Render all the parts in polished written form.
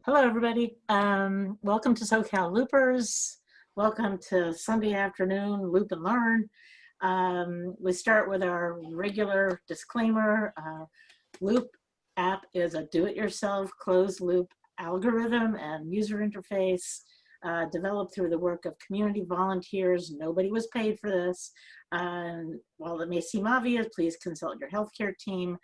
Hello, everybody. Welcome to SoCal Loopers. Welcome to Sunday afternoon Loop and Learn. We start with our regular disclaimer. Loop app is a do-it-yourself closed loop algorithm and user interface developed through the work of community volunteers. Nobody was paid for this. While it may seem obvious, please consult your healthcare team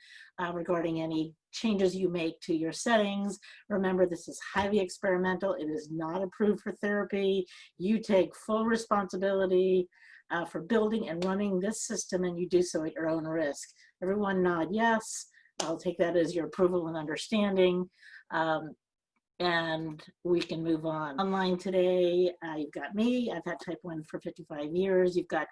regarding any changes you make to your settings. Remember, this is highly experimental. It is not approved for therapy. You take full responsibility for building and running this system, and you do so at your own risk. Everyone nod yes. I'll take that as your approval and understanding. And we can move on. Online today, you've got me. I've had type 1 for 55 years. You've got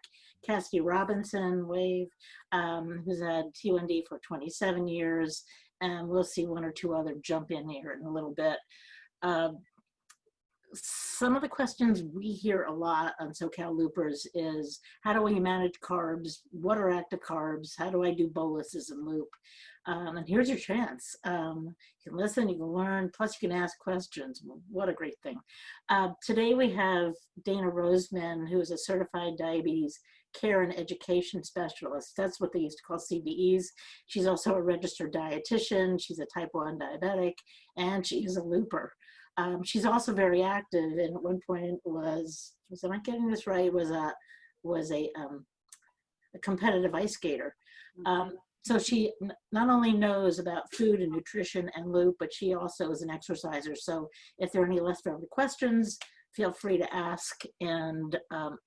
Cassidy Robinson, wave, who's had T1D for 27 years. And we'll see one or two other jump in here in a little bit. Some of the questions we hear a lot on SoCal Loopers is, how do we manage carbs? What are active carbs? How do I do boluses and loop? And here's your chance. You can listen, you can learn, plus you can ask questions. What a great thing. Today we have Dana Roseman, who is a certified diabetes care and education specialist. That's what they used to call CDCES. She's also a registered dietitian. She's a type 1 diabetic, and she is a looper. She's also very active, and at one point am I getting this right, was a competitive ice skater. So she not only knows about food and nutrition and loop, but she also is an exerciser. So if there are any leftover questions, feel free to ask. And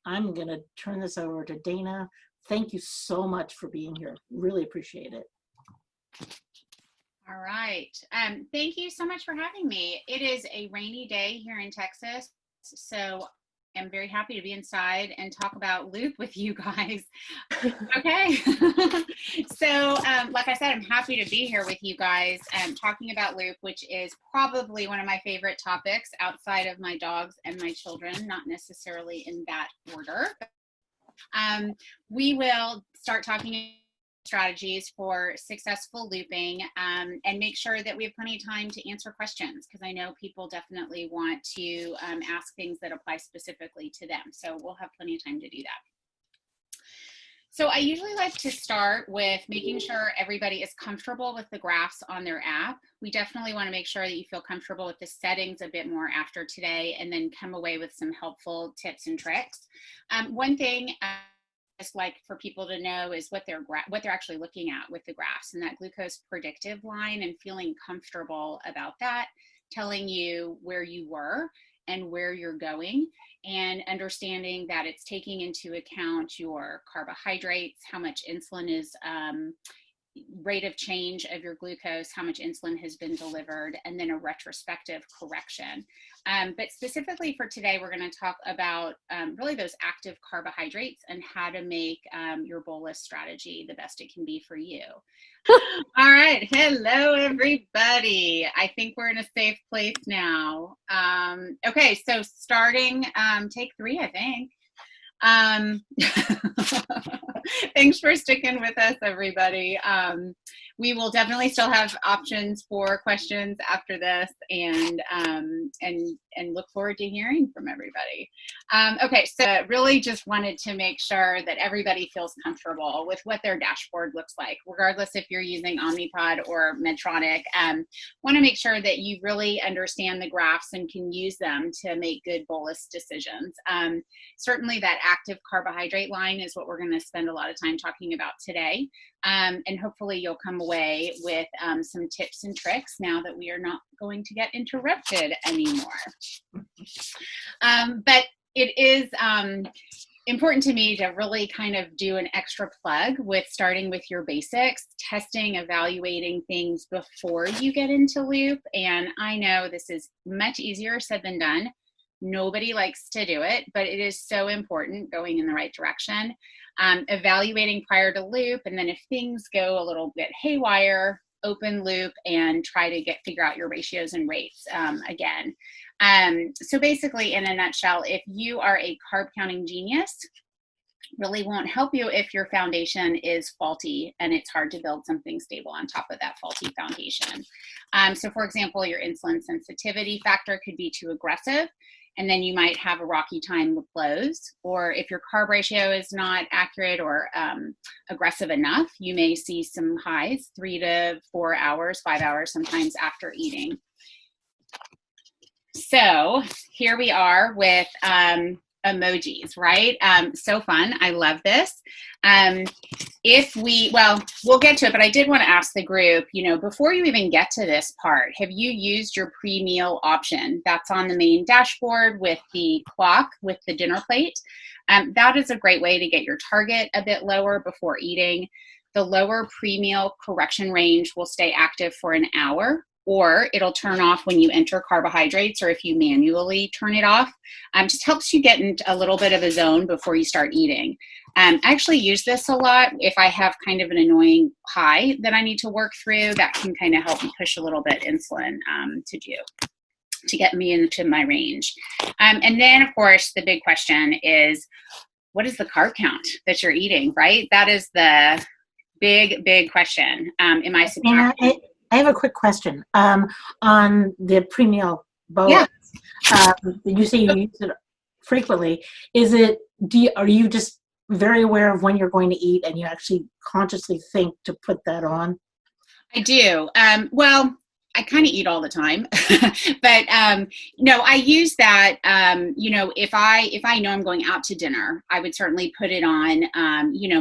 I'm going to turn this over to Dana. Thank you so much for being here. Really appreciate it. All right. Thank you so much for having me. It is a rainy day here in Texas, so I'm very happy to be inside and talk about loop with you guys. Okay. So like I said, I'm happy to be here with you guys talking about loop, which is probably one of my favorite topics outside of my dogs and my children, not necessarily in that order. We will start talking strategies for successful looping and make sure that we have plenty of time to answer questions, because I know people definitely want to ask things that apply specifically to them. So we'll have plenty of time to do that. So I usually like to start with making sure everybody is comfortable with the graphs on their app. We definitely want to make sure that you feel comfortable with the settings a bit more after today, and then come away with some helpful tips and tricks. One thing like for people to know is what they're actually looking at with the graphs, and that glucose predictive line, and feeling comfortable about that, telling you where you were and where you're going, and understanding that it's taking into account your carbohydrates, how much insulin is rate of change of your glucose, how much insulin has been delivered, and then a retrospective correction. But specifically for today, we're going to talk about really those active carbohydrates and how to make your bolus strategy the best it can be for you. All right. Hello, everybody. I think we're in a safe place now. Okay, so starting take 3, I think. Thanks for sticking with us, everybody. We will definitely still have options for questions after this, and look forward to hearing from everybody. Okay, so really just wanted to make sure that everybody feels comfortable with what their dashboard looks like, regardless if you're using Omnipod or Medtronic. Want to make sure that you really understand the graphs and can use them to make good bolus decisions. Certainly that active carbohydrate line is what we're going to spend a lot of time talking about today. And hopefully you'll come away with some tips and tricks now that we are not going to get interrupted anymore. But it is important to me to really kind of do an extra plug with starting with your basics, testing, evaluating things before you get into loop. And I know this is much easier said than done. Nobody likes to do it, but it is so important going in the right direction. Evaluating prior to loop, and then if things go a little bit haywire, open loop and try to figure out your ratios and rates again. So basically, in a nutshell, if you are a carb counting genius, really won't help you if your foundation is faulty and it's hard to build something stable on top of that faulty foundation. So for example, your insulin sensitivity factor could be too aggressive, and then you might have a rocky time with lows. Or if your carb ratio is not accurate or aggressive enough, you may see some highs 3 to 4 hours, 5 hours sometimes after eating. So here we are with emojis, right? So fun. I love this. We'll get to it, but I did want to ask the group, before you even get to this part, have you used your pre-meal option? That's on the main dashboard with the clock with the dinner plate. That is a great way to get your target a bit lower before eating. The lower pre-meal correction range will stay active for an hour, or it'll turn off when you enter carbohydrates, or if you manually turn it off. Just helps you get into a little bit of a zone before you start eating. I actually use this a lot if I have kind of an annoying high that I need to work through. That can kind of help me push a little bit insulin to get me into my range. And then, of course, the big question is, what is the carb count that you're eating, right? That is the big question. Am I subtracting? I have a quick question on the pre-meal bolus. Yeah. You say you use it frequently. Are you just very aware of when you're going to eat, and you actually consciously think to put that on? I do. Well, I kind of eat all the time, but no, I use that. If I know I'm going out to dinner, I would certainly put it on.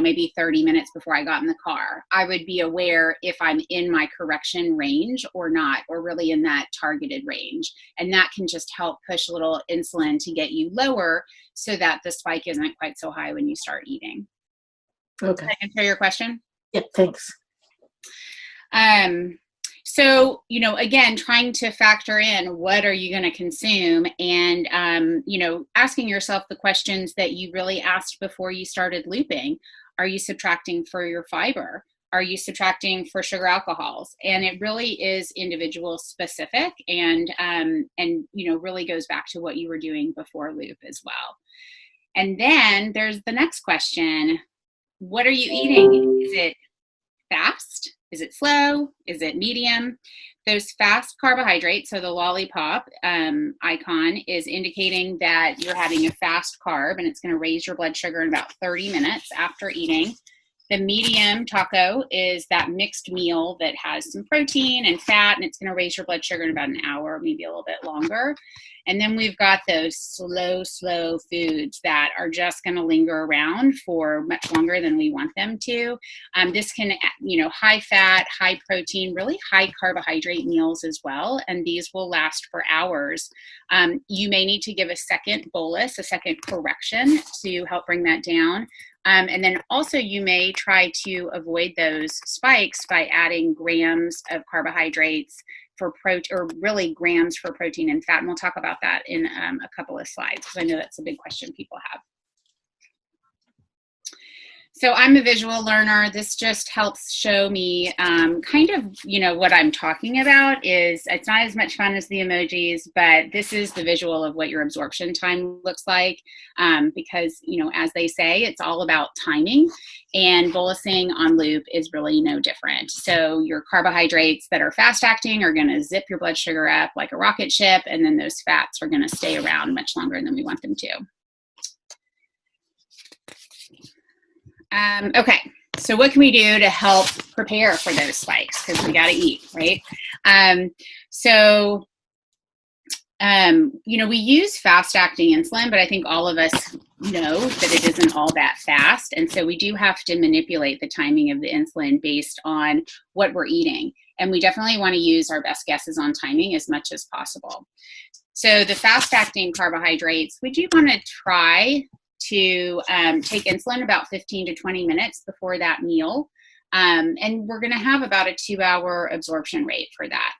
Maybe 30 minutes before I got in the car. I would be aware if I'm in my correction range or not, or really in that targeted range, and that can just help push a little insulin to get you lower, so that the spike isn't quite so high when you start eating. Okay. Did I answer your question? Yeah. Thanks. So, again, trying to factor in what are you going to consume, and, asking yourself the questions that you really asked before you started looping. Are you subtracting for your fiber? Are you subtracting for sugar alcohols? And it really is individual specific, and really goes back to what you were doing before loop as well. And then there's the next question. What are you eating? Is it fast? Is it slow? Is it medium? Those fast carbohydrates, so the lollipop icon is indicating that you're having a fast carb, and it's going to raise your blood sugar in about 30 minutes after eating. The medium taco is that mixed meal that has some protein and fat, and it's going to raise your blood sugar in about an hour, maybe a little bit longer. And then we've got those slow foods that are just going to linger around for much longer than we want them to. This can, high fat, high protein, really high carbohydrate meals as well. And these will last for hours. You may need to give a second bolus, a second correction to help bring that down. And then also you may try to avoid those spikes by adding grams of carbohydrates for protein, or really grams for protein and fat. And we'll talk about that in a couple of slides, because I know that's a big question people have. So I'm a visual learner. This just helps show me kind of, what I'm talking about is, it's not as much fun as the emojis, but this is the visual of what your absorption time looks like. Because, as they say, it's all about timing, and bolusing on loop is really no different. So your carbohydrates that are fast acting are going to zip your blood sugar up like a rocket ship, and then those fats are going to stay around much longer than we want them to. Okay, so what can we do to help prepare for those spikes? Because we got to eat, right? We use fast-acting insulin, but I think all of us know that it isn't all that fast. And so we do have to manipulate the timing of the insulin based on what we're eating. And we definitely want to use our best guesses on timing as much as possible. So the fast-acting carbohydrates, we do want to try to take insulin about 15 to 20 minutes before that meal. And we're going to have about a 2-hour absorption rate for that.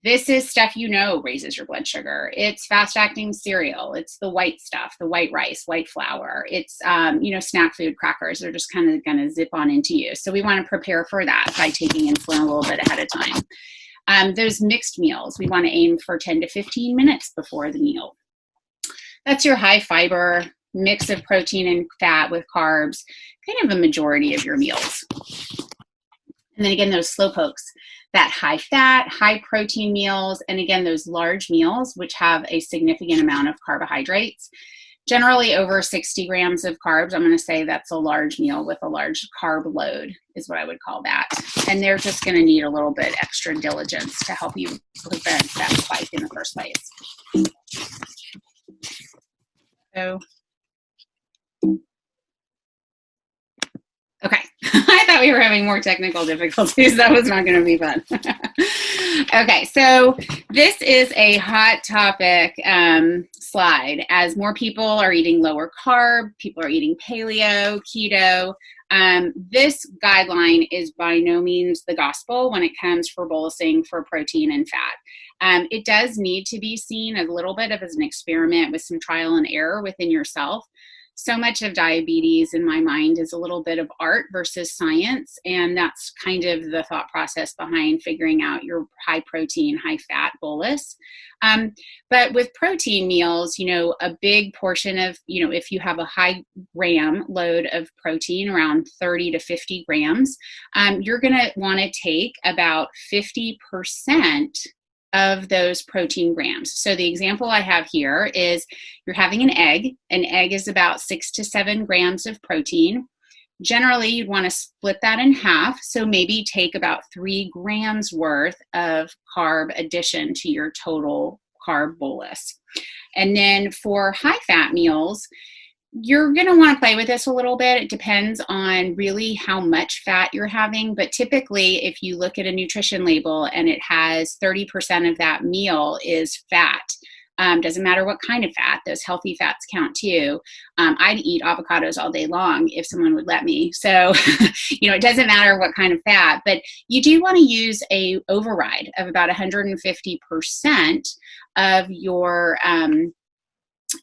This is stuff raises your blood sugar. It's fast-acting cereal. It's the white stuff, the white rice, white flour. It's, snack food, crackers. They're just kind of going to zip on into you. So we want to prepare for that by taking insulin a little bit ahead of time. Those mixed meals, we want to aim for 10 to 15 minutes before the meal. That's your high fiber, mix of protein and fat with carbs, kind of a majority of your meals. And then again, those slow pokes, that high fat, high protein meals, and again, those large meals, which have a significant amount of carbohydrates. Generally over 60 grams of carbs. I'm going to say that's a large meal with a large carb load is what I would call that. And they're just going to need a little bit extra diligence to help you prevent that spike in the first place. So, okay. I thought we were having more technical difficulties. That was not going to be fun. Okay, so this is a hot topic slide. As more people are eating lower carb, people are eating paleo, keto. This guideline is by no means the gospel when it comes for bolusing for protein and fat. It does need to be seen a little bit as an experiment with some trial and error within yourself. So much of diabetes in my mind is a little bit of art versus science, and that's kind of the thought process behind figuring out your high protein, high fat bolus. But with protein meals, you know, a big portion of, you know, if you have a high gram load of protein, around 30 to 50 grams, you're going to want to take about 50% of those protein grams. So the example I have here is you're having an egg. An egg is about 6 to 7 grams of protein. Generally, you'd want to split that in half. So maybe take about 3 grams worth of carb addition to your total carb bolus. And then for high fat meals, you're going to want to play with this a little bit. It depends on really how much fat you're having. But typically, if you look at a nutrition label and it has 30% of that meal is fat, doesn't matter what kind of fat, those healthy fats count too. I'd eat avocados all day long if someone would let me. So, you know, it doesn't matter what kind of fat, but you do want to use a override of about 150% of your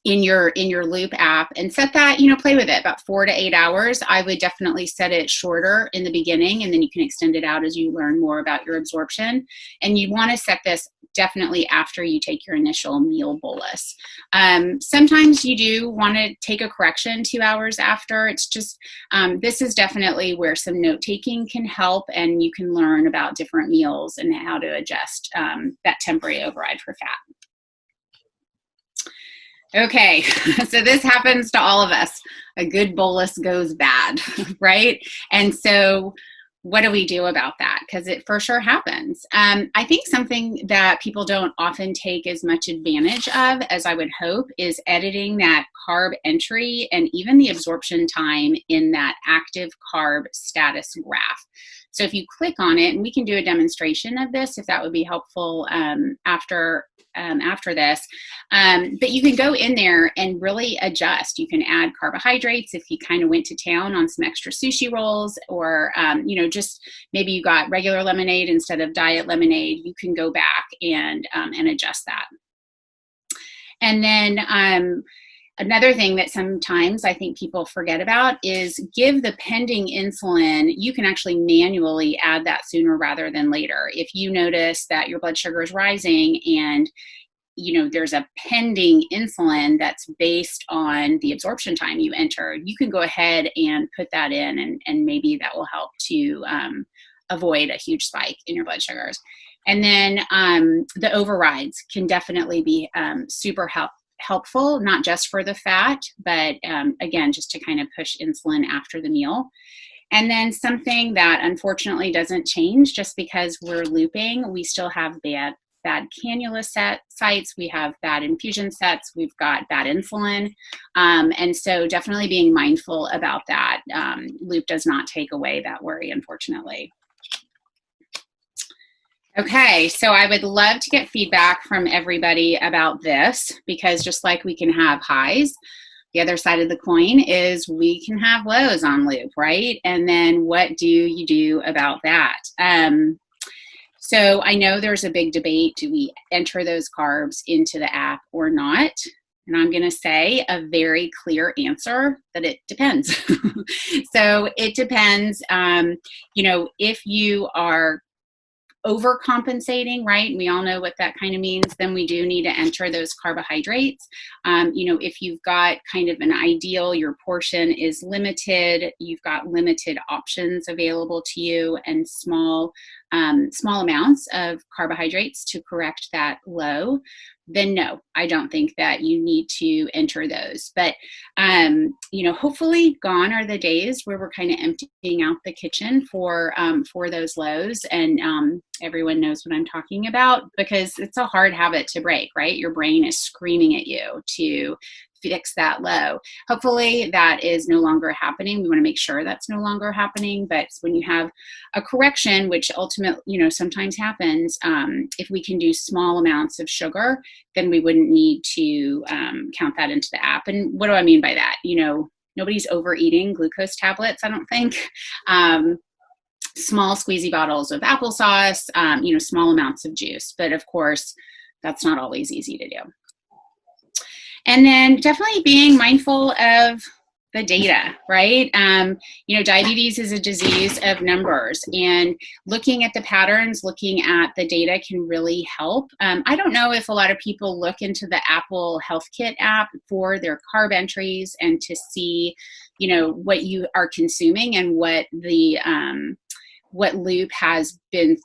in your Loop app, and set that, you know, play with it about 4 to 8 hours. I would definitely set it shorter in the beginning, and then you can extend it out as you learn more about your absorption. And you want to set this definitely after you take your initial meal bolus. Sometimes you do want to take a correction 2 hours after. It's just, this is definitely where some note taking can help, and you can learn about different meals and how to adjust that temporary override for fat. Okay, so this happens to all of us. A good bolus goes bad, right? And so what do we do about that? Because it for sure happens. I think something that people don't often take as much advantage of as I would hope is editing that carb entry and even the absorption time in that active carb status graph. So if you click on it, and we can do a demonstration of this if that would be helpful after this, but you can go in there and really adjust. You can add carbohydrates if you kind of went to town on some extra sushi rolls, or you know, just maybe you got regular lemonade instead of diet lemonade. You can go back and adjust that. And then another thing that sometimes I think people forget about is give the pending insulin. You can actually manually add that sooner rather than later. If you notice that your blood sugar is rising and you know there's a pending insulin that's based on the absorption time you entered, you can go ahead and put that in, and maybe that will help to avoid a huge spike in your blood sugars. And then the overrides can definitely be super helpful, not just for the fat, but again, just to kind of push insulin after the meal. And then something that unfortunately doesn't change just because we're looping, we still have bad cannula sites, we have bad infusion sets, we've got bad insulin. And so definitely being mindful about that. Loop does not take away that worry, unfortunately. Okay, so I would love to get feedback from everybody about this, because just like we can have highs, the other side of the coin is we can have lows on Loop, right? And then what do you do about that? So I know there's a big debate, do we enter those carbs into the app or not? And I'm going to say a very clear answer that it depends. So it depends, you know, if you are overcompensating, right? And we all know what that kind of means. Then we do need to enter those carbohydrates. If you've got kind of an ideal, your portion is limited, you've got limited options available to you, and small amounts of carbohydrates to correct that low, then no, I don't think that you need to enter those. But, hopefully gone are the days where we're kind of emptying out the kitchen for those lows. And everyone knows what I'm talking about, because it's a hard habit to break, right? Your brain is screaming at you to fix that low. Hopefully that is no longer happening. We want to make sure that's no longer happening. But when you have a correction, which ultimately, sometimes happens, if we can do small amounts of sugar, then we wouldn't need to count that into the app. And what do I mean by that? Nobody's overeating glucose tablets, I don't think. Small squeezy bottles of applesauce, small amounts of juice. But of course, that's not always easy to do. And then definitely being mindful of the data, right? Diabetes is a disease of numbers, and looking at the patterns, looking at the data can really help. I don't know if a lot of people look into the Apple Health Kit app for their carb entries and to see, what you are consuming and what the what Loop has been,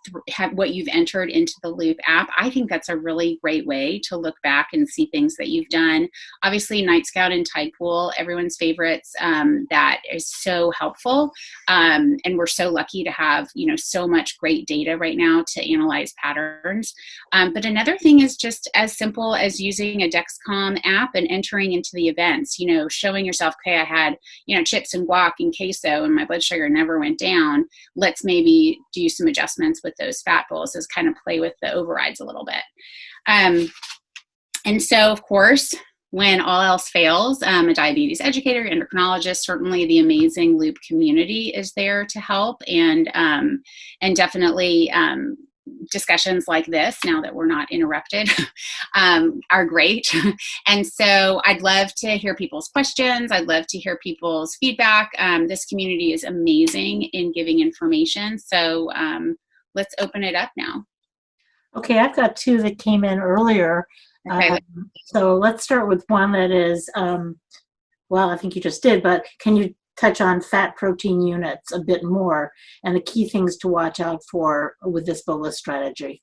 what you've entered into the Loop app. I think that's a really great way to look back and see things that you've done. Obviously, Night Scout and Tide Pool, everyone's favorites. That is so helpful. And we're so lucky to have, so much great data right now to analyze patterns. But another thing is just as simple as using a Dexcom app and entering into the events, showing yourself, okay, I had, chips and guac and queso and my blood sugar never went down. Let's maybe do some adjustments with those fat boluses, kind of play with the overrides a little bit. And so, of course, when all else fails, a diabetes educator, endocrinologist, certainly the amazing Loop community is there to help, and definitely discussions like this, now that we're not interrupted, are great. And so I'd love to hear people's questions. I'd love to hear people's feedback. This community is amazing in giving information. So let's open it up now. Okay, I've got two that came in earlier. Okay. So let's start with one that is, I think you just did, but can you touch on fat protein units a bit more and the key things to watch out for with this bolus strategy?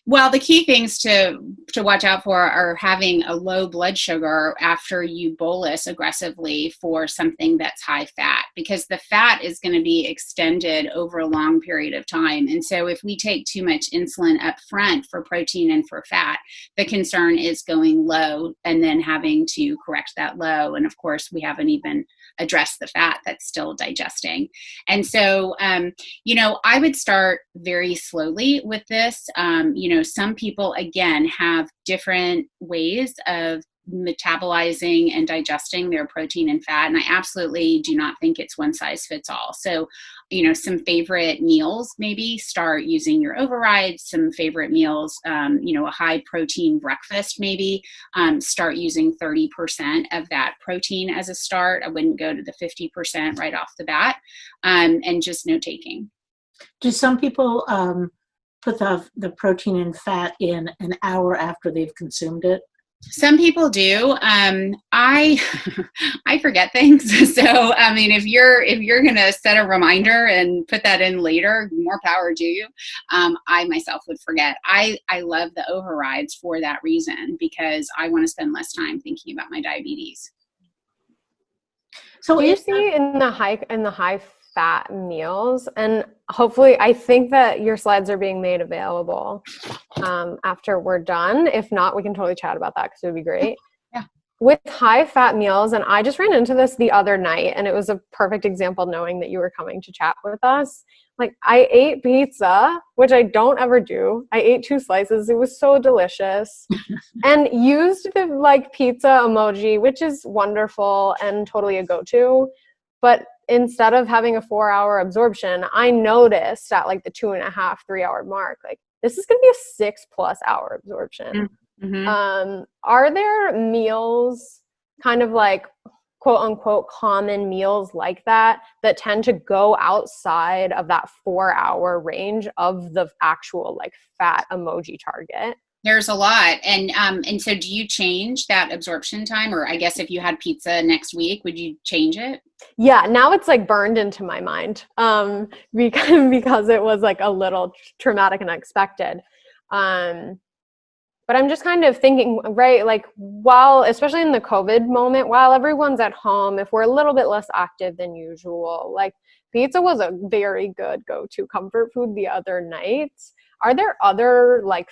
Well, the key things to watch out for are having a low blood sugar after you bolus aggressively for something that's high fat, because the fat is going to be extended over a long period of time. And so if we take too much insulin up front for protein and for fat, the concern is going low and then having to correct that low. And of course, we haven't even addressed the fat that's still digesting. And so, I would start very slowly with this. Some people, again, have different ways of metabolizing and digesting their protein and fat. And I absolutely do not think it's one size fits all. So, some favorite meals, maybe start using your overrides. Some favorite meals, a high protein breakfast, maybe start using 30% of that protein as a start. I wouldn't go to the 50% right off the bat, and just note taking. Do some people put the protein and fat in an hour after they've consumed it? Some people do. I forget things. So, if you're going to set a reminder and put that in later, more power to you. I myself would forget. I love the overrides for that reason, because I want to spend less time thinking about my diabetes. So do you see in the high fat meals, and hopefully I think that your slides are being made available after we're done. If not, we can totally chat about that, because it would be great. Yeah. With high fat meals, and I just ran into this the other night, and it was a perfect example knowing that you were coming to chat with us. Like, I ate pizza, which I don't ever do. I ate 2 slices. It was so delicious. And used the pizza emoji, which is wonderful and totally a go-to. But instead of having a 4-hour absorption, I noticed at the 2.5, 3-hour mark, this is going to be a 6+ hour absorption. Mm-hmm. Are there meals kind of quote unquote common meals like that tend to go outside of that 4-hour range of the actual like fat emoji target. There's a lot. And so do you change that absorption time? Or I guess if you had pizza next week, would you change it? Yeah, now it's like burned into my mind because it was like a little traumatic and unexpected. But I'm just kind of thinking, right, like while, especially in the COVID moment, while everyone's at home, if we're a little bit less active than usual, like pizza was a very good go-to comfort food the other night. Are there other like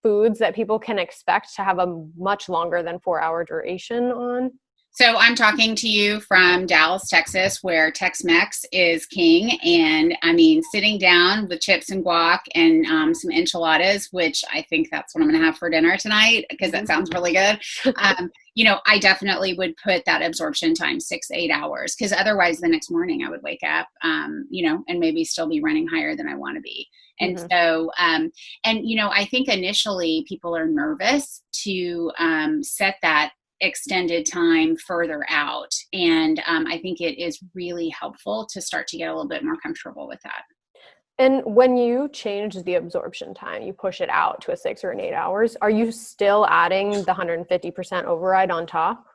foods that people can expect to have a much longer than 4-hour duration on? So I'm talking to you from Dallas, Texas, where Tex-Mex is king. And I mean, sitting down with chips and guac and some enchiladas, which I think that's what I'm going to have for dinner tonight, because that sounds really good. I definitely would put that absorption time 6-8 hours, because otherwise the next morning I would wake up, and maybe still be running higher than I want to be. And so, I think initially people are nervous to set that extended time further out. And I think it is really helpful to start to get a little bit more comfortable with that. And when you change the absorption time, you push it out to a 6 or an 8 hours, are you still adding the 150% override on top?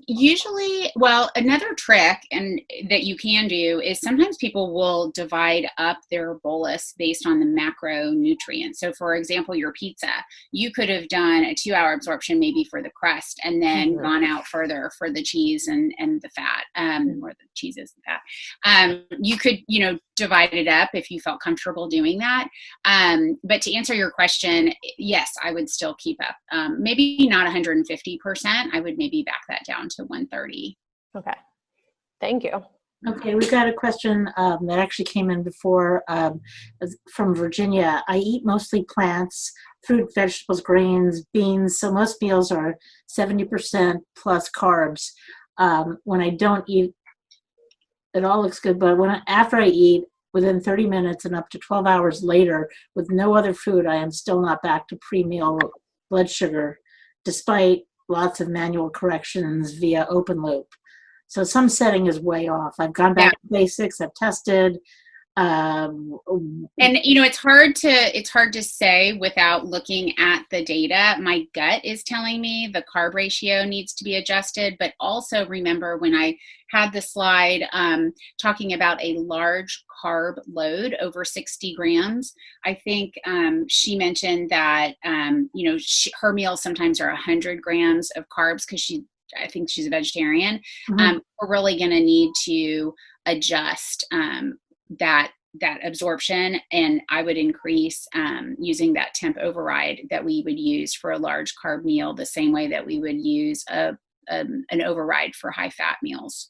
Usually, well, another trick and that you can do is sometimes people will divide up their bolus based on the macronutrients. So for example, your pizza, you could have done a 2-hour absorption maybe for the crust and then gone out further for the cheese and the fat, or the cheese is the fat. You could, divide it up if you felt comfortable doing that. But to answer your question, yes, I would still keep up. Maybe not 150%. I would maybe back that down to 130. Okay. Thank you. Okay, we've got a question that actually came in before from Virginia. I eat mostly plants, fruit, vegetables, grains, beans, so most meals are 70% plus carbs. When I don't eat, it all looks good, but after I eat, within 30 minutes and up to 12 hours later, with no other food, I am still not back to pre-meal blood sugar, despite lots of manual corrections via open loop. So some setting is way off. I've gone back to basics. I've tested. And it's hard to say without looking at the data. My gut is telling me the carb ratio needs to be adjusted, but also remember when I had the slide talking about a large carb load over 60 grams, I think she mentioned that her meals sometimes are 100 grams of carbs because I think she's a vegetarian. We're really going to need to adjust that absorption, and I would increase using that temp override that we would use for a large carb meal the same way that we would use an override for high fat meals.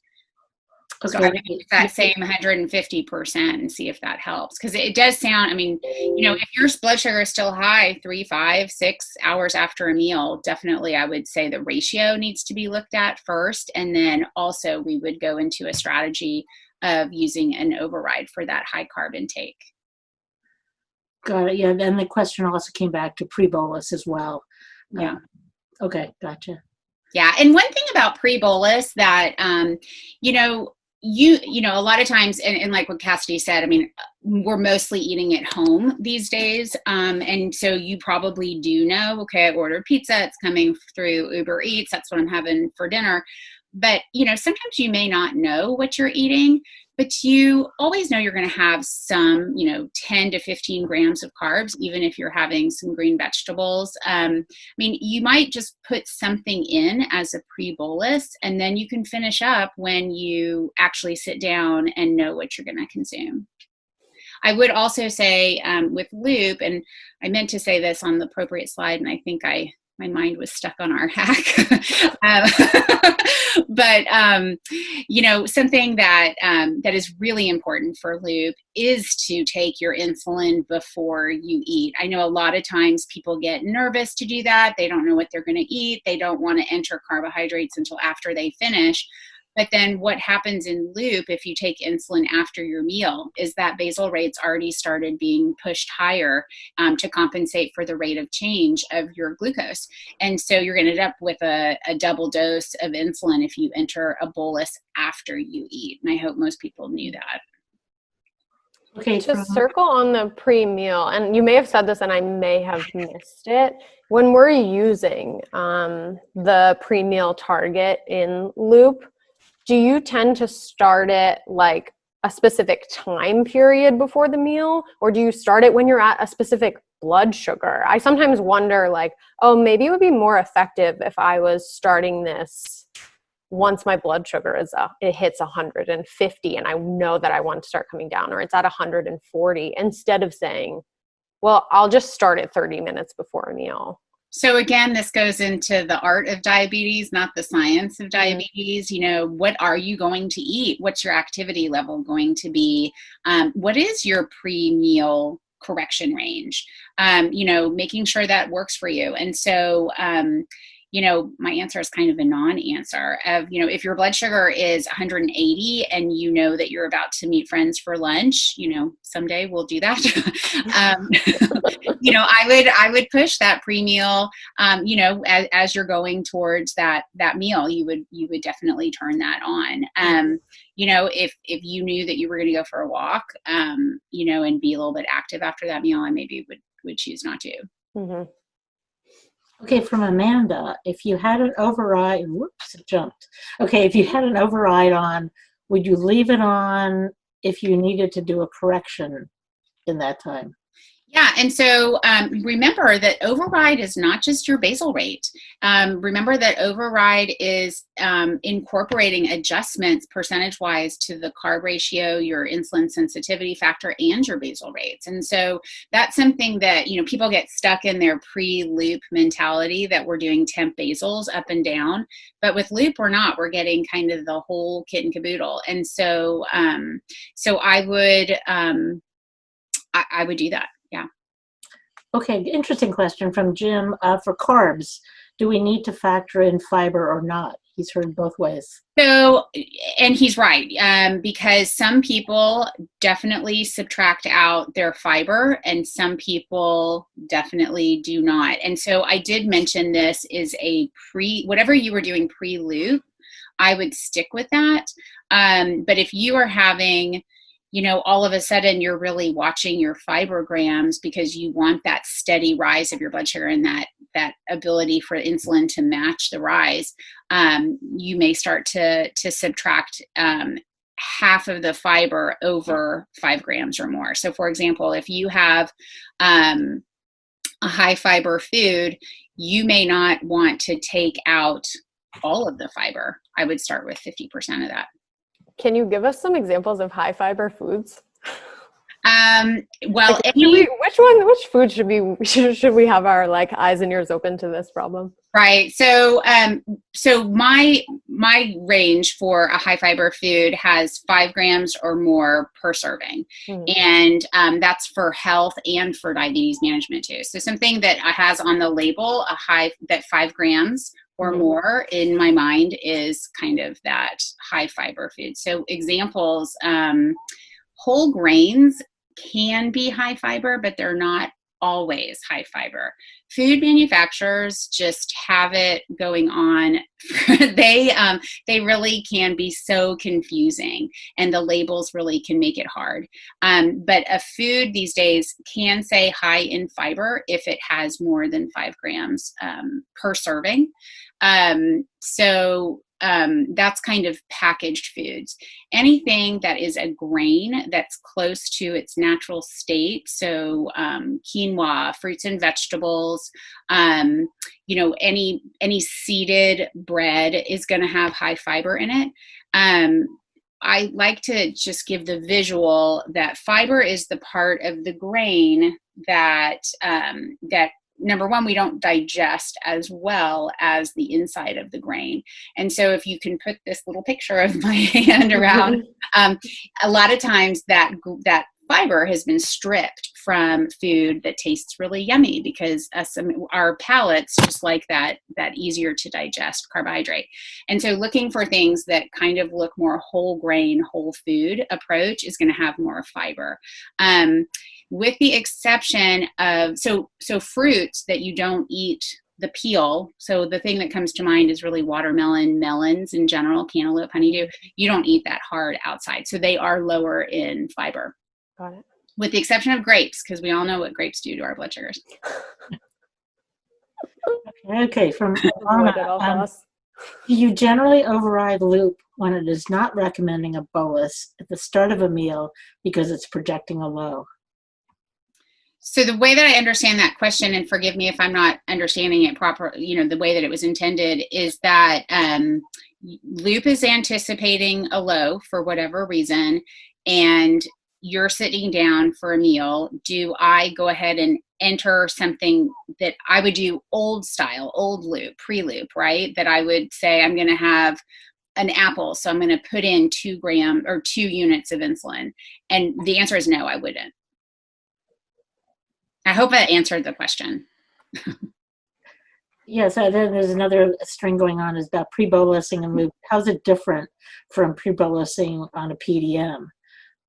Okay. So I would use that same 150% and see if that helps, because it does sound, if your blood sugar is still high 3, 5, 6 hours after a meal, definitely I would say the ratio needs to be looked at first, and then also we would go into a strategy of using an override for that high carb intake. Got it. Yeah. Then the question also came back to pre-bolus as well. Yeah. Okay. Gotcha. Yeah. And one thing about pre-bolus that, a lot of times, and like what Cassidy said, we're mostly eating at home these days. And so you probably do know, okay, I ordered pizza. It's coming through Uber Eats. That's what I'm having for dinner. But, sometimes you may not know what you're eating, but you always know you're going to have some, 10 to 15 grams of carbs, even if you're having some green vegetables. You might just put something in as a pre-bolus, and then you can finish up when you actually sit down and know what you're going to consume. I would also say with Loop, and I meant to say this on the appropriate slide, and I think my mind was stuck on our hack. But something that is really important for Loop is to take your insulin before you eat. I know a lot of times people get nervous to do that. They don't know what they're going to eat. They don't want to enter carbohydrates until after they finish. But then what happens in loop if you take insulin after your meal is that basal rates already started being pushed higher to compensate for the rate of change of your glucose. And so you're going to end up with a double dose of insulin if you enter a bolus after you eat. And I hope most people knew that. Okay, To circle on the pre-meal, and you may have said this and I may have missed it, when we're using the pre-meal target in loop, do you tend to start it like a specific time period before the meal, or do you start it when you're at a specific blood sugar? I sometimes wonder like, oh, maybe it would be more effective if I was starting this once my blood sugar it hits 150 and I know that I want to start coming down, or it's at 140, instead of saying, well, I'll just start at 30 minutes before a meal. So again, this goes into the art of diabetes, not the science of diabetes. You know, what are you going to eat? What's your activity level going to be? What is your pre-meal correction range? You know, making sure that works for you. And so, you know, my answer is kind of a non-answer of, you know, if your blood sugar is 180 and you know that you're about to meet friends for lunch, you know, someday we'll do that. You know, I would push that pre-meal, you know, as you're going towards that meal, you would definitely turn that on. You know, if you knew that you were going to go for a walk, you know, and be a little bit active after that meal, I maybe would choose not to. Mm-hmm. Okay, from Amanda, if you had an override, whoops, it jumped. Okay, if you had an override on, would you leave it on if you needed to do a correction in that time? Yeah, and so remember that override is not just your basal rate. Remember that override is incorporating adjustments percentage-wise to the carb ratio, your insulin sensitivity factor, and your basal rates. And so that's something that, you know, people get stuck in their pre-loop mentality that we're doing temp basals up and down. But with loop, we're not. We're getting kind of the whole kit and caboodle. And so, so I would do that. Yeah. Okay, interesting question from Jim. For carbs, do we need to factor in fiber or not? He's heard both ways. So, and he's right, because some people definitely subtract out their fiber and some people definitely do not. And so I did mention this is whatever you were doing pre-loop, I would stick with that. But if you are having, you know, all of a sudden you're really watching your fiber grams because you want that steady rise of your blood sugar and that ability for insulin to match the rise, you may start to subtract half of the fiber over 5 grams or more. So for example, if you have a high fiber food, you may not want to take out all of the fiber. I would start with 50% of that. Can you give us some examples of high fiber foods? Well, like, which food should we have our like eyes and ears open to this problem? Right. So, so my range for a high fiber food has 5 grams or more per serving. And that's for health and for diabetes management too. So something that has on the label that 5 grams or more in my mind is kind of that high fiber food. So examples, whole grains can be high fiber, but they're not always high fiber. Food manufacturers just have it going on. They really can be so confusing, and the labels really can make it hard. But a food these days can say high in fiber if it has more than 5 grams per serving. That's kind of packaged foods. Anything that is a grain that's close to its natural state, so quinoa, fruits and vegetables, you know, any seeded bread is going to have high fiber in it. I like to just give the visual that fiber is the part of the grain that number one, we don't digest as well as the inside of the grain. And so if you can put this little picture of my hand around, a lot of times that fiber has been stripped from food that tastes really yummy because our palates just like that easier to digest carbohydrate. And so looking for things that kind of look more whole grain, whole food approach is going to have more fiber. With the exception of, so fruits that you don't eat the peel. So the thing that comes to mind is really watermelon, melons in general, cantaloupe, honeydew. You don't eat that hard outside. So they are lower in fiber. Got it. With the exception of grapes, because we all know what grapes do to our blood sugars. Okay, from Anna, do you generally override Loop when it is not recommending a bolus at the start of a meal because it's projecting a low? So the way that I understand that question, and forgive me if I'm not understanding it proper, the way that it was intended, is that Loop is anticipating a low for whatever reason, and you're sitting down for a meal. Do I go ahead and enter something that I would do old style, old Loop, pre-Loop, right? That I would say I'm going to have an apple, so I'm going to put in 2 units of insulin? And the answer is no, I wouldn't. I hope that answered the question. Yes, then there's another string going on is about pre-bolusing and Loop. How's it different from pre-bolusing on a PDM?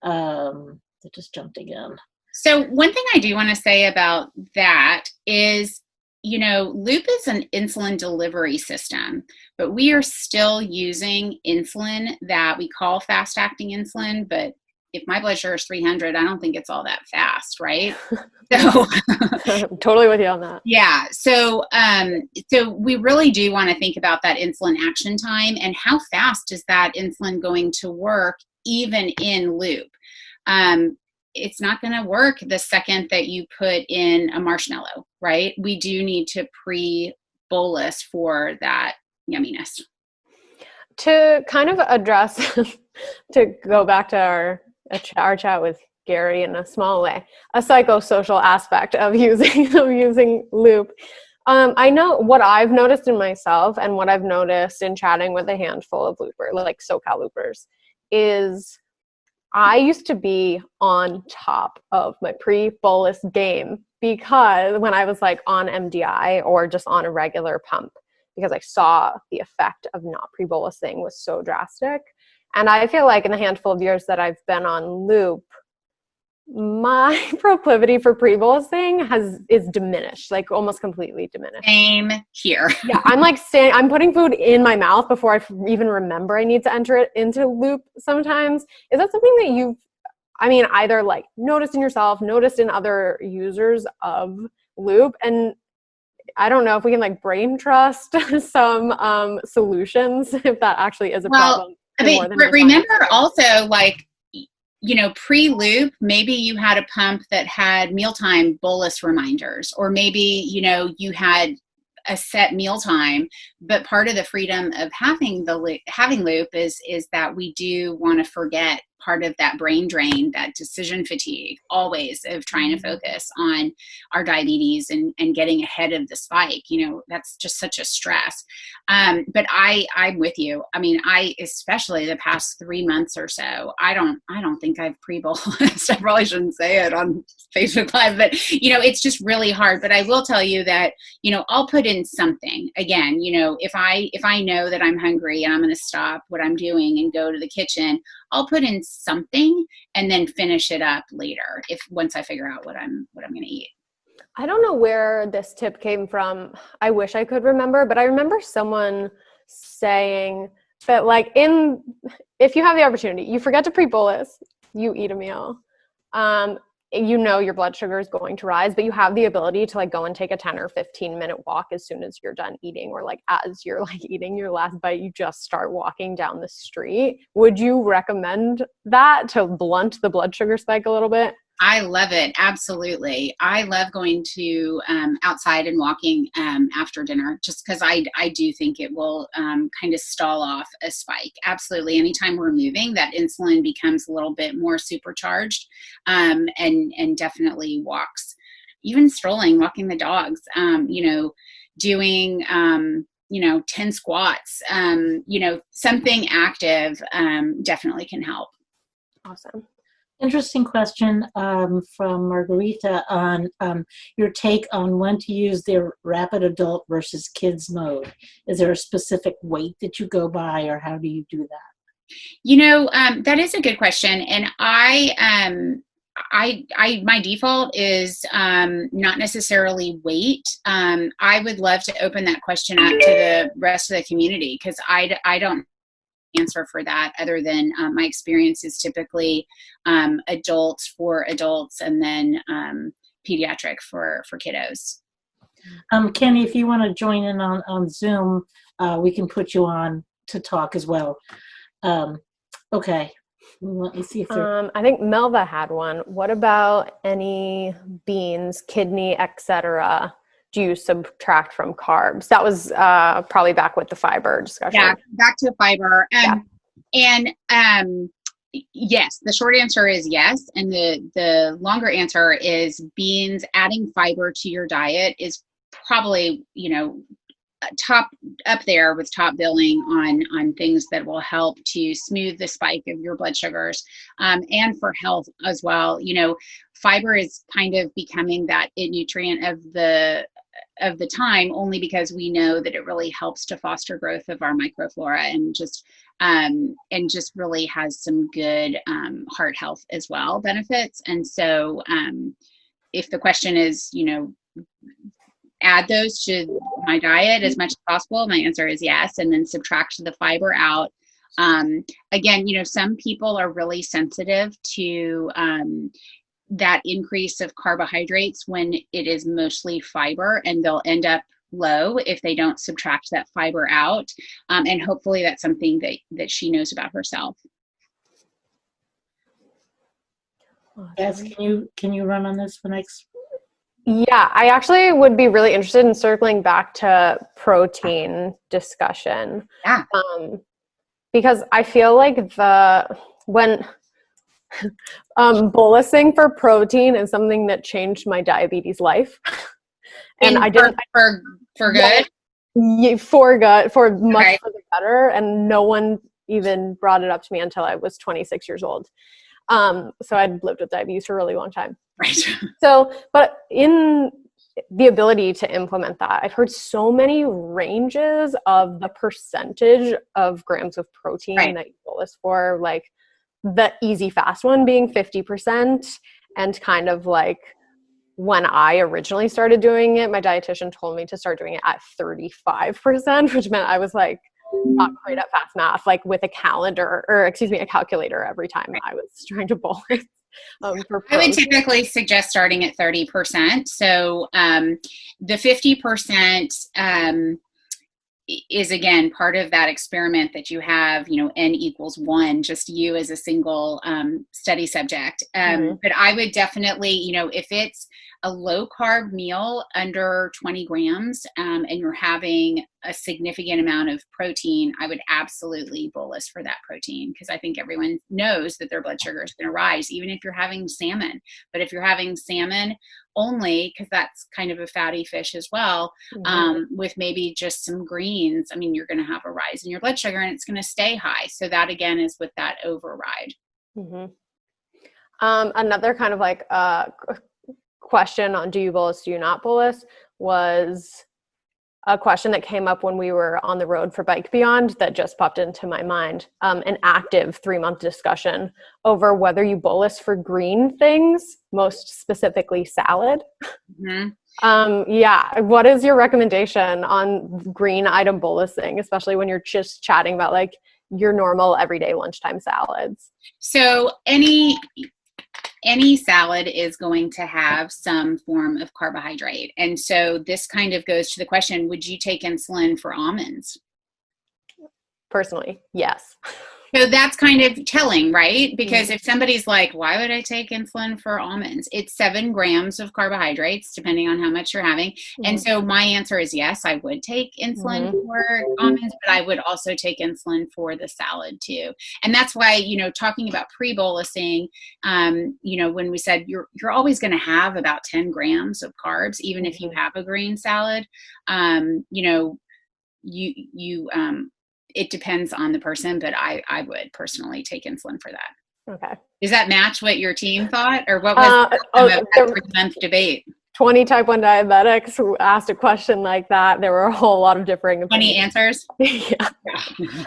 It just jumped again. So one thing I do want to say about that is, Loop is an insulin delivery system, but we are still using insulin that we call fast-acting insulin, but if my blood sugar is 300, I don't think it's all that fast, right? So I'm totally with you on that. Yeah. So we really do want to think about that insulin action time and how fast is that insulin going to work even in Loop. It's not going to work the second that you put in a marshmallow, right? We do need to pre-bolus for that yumminess. To kind of address, to go back to our chat with Gary in a small way, a psychosocial aspect of using Loop. I know what I've noticed in myself and what I've noticed in chatting with a handful of loopers, like SoCal loopers, is I used to be on top of my pre-bolus game because when I was like on MDI or just on a regular pump, because I saw the effect of not pre-bolusing was so drastic. And I feel like in the handful of years that I've been on Loop, my proclivity for pre-bolusing is diminished, like almost completely diminished. Same here. Yeah, I'm putting food in my mouth before I even remember I need to enter it into Loop sometimes. Is that something that you've, either like noticed in yourself, noticed in other users of Loop? And I don't know if we can like brain trust some solutions if that actually is a problem. Remember also, like, pre-Loop, maybe you had a pump that had mealtime bolus reminders, or maybe, you had a set mealtime, but part of the freedom of having Loop is that we do want to forget part of that brain drain, that decision fatigue, always of trying to focus on our diabetes and getting ahead of the spike. That's just such a stress. But I'm with you. I, especially the past 3 months or so, I don't think I've pre-bolused. I probably shouldn't say it on Facebook Live, but it's just really hard. But I will tell you that, I'll put in something again, if I know that I'm hungry and I'm going to stop what I'm doing and go to the kitchen, I'll put in something and then finish it up later once I figure out what I'm going to eat. I don't know where this tip came from. I wish I could remember, but I remember someone saying that like if you have the opportunity, you forget to pre-bolus, you eat a meal. Your blood sugar is going to rise, but you have the ability to like go and take a 10 or 15 minute walk as soon as you're done eating, or like as you're like eating your last bite, you just start walking down the street. Would you recommend that to blunt the blood sugar spike a little bit? I love it. Absolutely. I love going to outside and walking after dinner, just because I do think it will kind of stall off a spike. Absolutely. Anytime we're moving, that insulin becomes a little bit more supercharged, and definitely walks, even strolling, walking the dogs, doing 10 squats, something active definitely can help. Awesome. Interesting question from Margarita on your take on when to use the rapid adult versus kids mode. Is there a specific weight that you go by, or how do you do that? That is a good question. And my default is not necessarily weight. I would love to open that question up to the rest of the community, because I don't answer for that, other than my experience is typically adults for adults, and then pediatric for kiddos. Kenny, if you want to join in on Zoom, we can put you on to talk as well. Okay. Let me see if I think Melva had one. What about any beans, kidney, etc.? Do you subtract from carbs? That was probably back with the fiber discussion. Yeah, back to fiber. And yes, the short answer is yes. And the longer answer is beans. Adding fiber to your diet is probably, top up there with top billing on things that will help to smooth the spike of your blood sugars, and for health as well. Fiber is kind of becoming that nutrient of the time, only because we know that it really helps to foster growth of our microflora, and just really has some good heart health as well benefits. And so if the question is, add those to my diet as much as possible, my answer is yes. And then subtract the fiber out. Again, some people are really sensitive to that increase of carbohydrates when it is mostly fiber, and they'll end up low if they don't subtract that fiber out. And hopefully that's something that she knows about herself. Yes, can you run on this for next? Yeah, I actually would be really interested in circling back to protein discussion. Yeah. Because I feel like when bolusing for protein is something that changed my diabetes life. And I didn't for good. For good, for much Okay. for the better, and no one even brought it up to me until I was 26 years old. So I'd lived with diabetes for a really long time. Right. So, but in the ability to implement that, I've heard so many ranges of the percentage of grams of protein Right. that you bolus for, like the easy fast one being 50%, and kind of like when I originally started doing it, my dietitian told me to start doing it at 35%, which meant I was like not great at fast math, like with a calculator every time I was trying to bolus. For I would typically suggest starting at 30%. So the 50% is, again, part of that experiment that you have, N equals 1, just you as a single study subject. But I would definitely, if it's a low carb meal under 20 grams and you're having a significant amount of protein, I would absolutely bolus for that protein, because I think everyone knows that their blood sugar is going to rise, even if you're having salmon. But if you're having salmon only, because that's kind of a fatty fish as well, with maybe just some greens, you're going to have a rise in your blood sugar, and it's going to stay high. So that, again, is with that override. Another kind of like question on do you bolus, do you not bolus, was a question that came up when we were on the road for Bike Beyond that just popped into my mind. An active 3-month discussion over whether you bolus for green things, most specifically salad. What is your recommendation on green item bolusing, especially when you're just chatting about like your normal everyday lunchtime salads? So any salad is going to have some form of carbohydrate. And so this kind of goes to the question, would you take insulin for almonds? Personally, yes. So that's kind of telling, right? Because if somebody's like, why would I take insulin for almonds? It's 7 grams of carbohydrates, depending on how much you're having. And so my answer is yes, I would take insulin for almonds, but I would also take insulin for the salad too. And that's why, talking about pre-bolusing, when we said you're always going to have about 10 grams of carbs, even if you have a green salad, it depends on the person, but I would personally take insulin for that. Okay. Does that match what your team thought, or what was the outcome of that 3-month debate? 20 type 1 diabetics who asked a question like that. There were a whole lot of differing 20 answers? Yeah.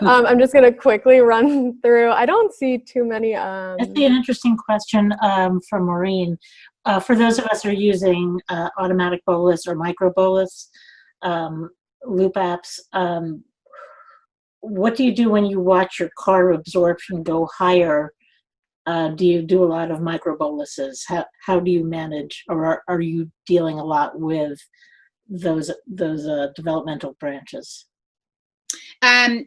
I'm just going to quickly run through. I don't see too many. I see an interesting question from Maureen. For those of us who are using automatic bolus or micro bolus loop apps, what do you do when you watch your carb absorption go higher? Do you do a lot of micro boluses? How do you manage, or are you dealing a lot with those developmental branches? I'm